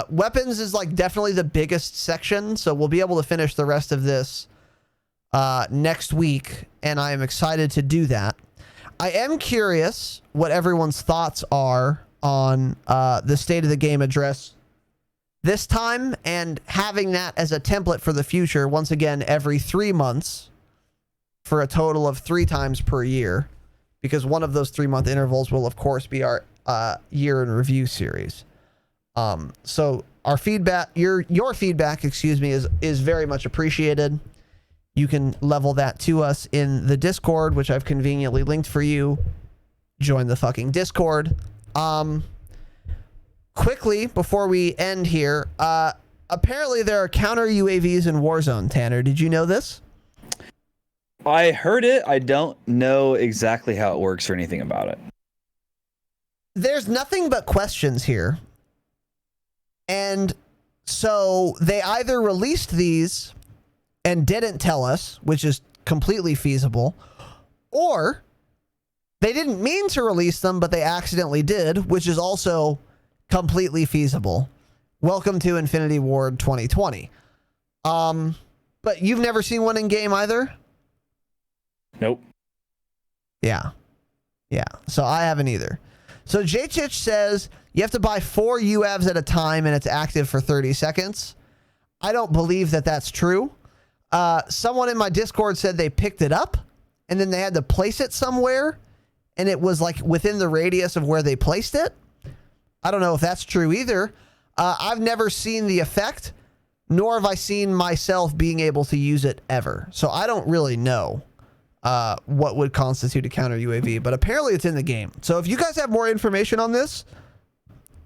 Weapons is like definitely the biggest section, so we'll be able to finish the rest of this next week, and I am excited to do that. I am curious what everyone's thoughts are on the State of the Game address this time, and having that as a template for the future, once again, every 3 months for a total of 3 times per year, because one of those 3-month intervals will, of course, be our year in review series. So our feedback, your feedback, excuse me, is very much appreciated. You can level that to us in the Discord, which I've conveniently linked for you. Join the fucking Discord. Quickly, before we end here, apparently there are counter UAVs in Warzone, Tanner. Did you know this? I heard it. I don't know exactly how it works or anything about it. There's nothing but questions here. And so they either released these and didn't tell us, which is completely feasible, or they didn't mean to release them, but they accidentally did, which is also completely feasible. Welcome to Infinity Ward 2020. But you've never seen one in game either? Nope. Yeah. So I haven't either. So J-Chich says you have to buy 4 UAVs at a time and it's active for 30 seconds. I don't believe that that's true. Someone in my Discord said they picked it up and then they had to place it somewhere and it was like within the radius of where they placed it. I don't know if that's true either. I've never seen the effect, nor have I seen myself being able to use it ever. So I don't really know what would constitute a counter UAV, but apparently it's in the game. So if you guys have more information on this,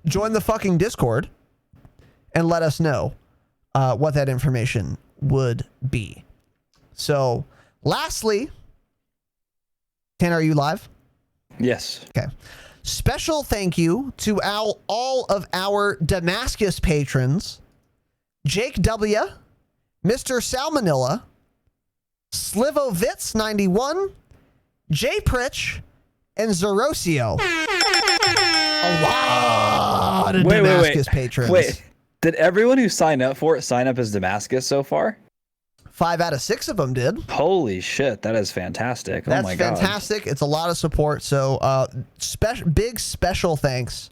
join the fucking Discord and let us know what that information would be. So lastly, Tanner, are you live? Yes. Okay. Special thank you to all of our Damascus patrons, Jake W., Mr. Salmonella, Slivovitz 91, J Pritch, and Zorosio. A lot of Damascus patrons. Wait, did everyone who signed up for it sign up as Damascus so far? 5 out of 6 of them did. Holy shit, that is fantastic. That's oh my God. fantastic. It's a lot of support. So big special thanks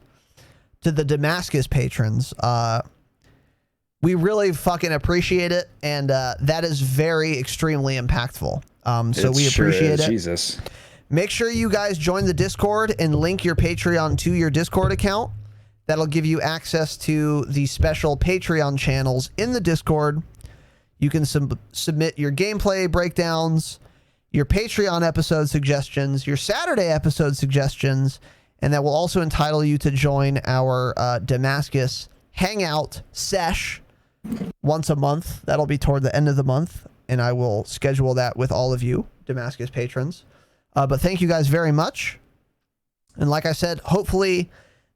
to the Damascus patrons. We really fucking appreciate it, and that is very extremely impactful. So we appreciate it. Jesus. Make sure you guys join the Discord and link your Patreon to your Discord account. That'll give you access to the special Patreon channels in the Discord. You can submit your gameplay breakdowns, your Patreon episode suggestions, your Saturday episode suggestions, and that will also entitle you to join our Damascus Hangout sesh once a month. That'll be toward the end of the month, and I will schedule that with all of you Damascus patrons. But thank you guys very much. And like I said, hopefully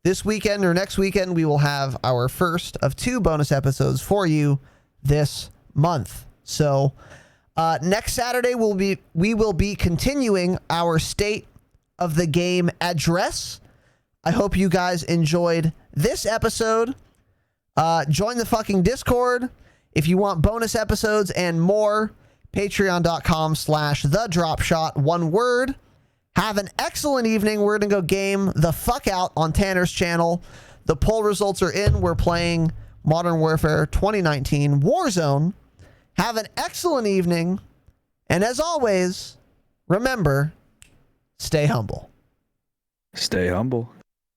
this weekend or next weekend, we will have our first of 2 bonus episodes for you this month. So next Saturday, we will be continuing our State of the Game address. I hope you guys enjoyed this episode. Join the fucking Discord if you want bonus episodes and more. Patreon.com/thedropshot, one word. Have an excellent evening. We're going to go game the fuck out on Tanner's channel. The poll results are in. We're playing Modern Warfare 2019 Warzone. Have an excellent evening. And as always, remember, stay humble. Stay humble.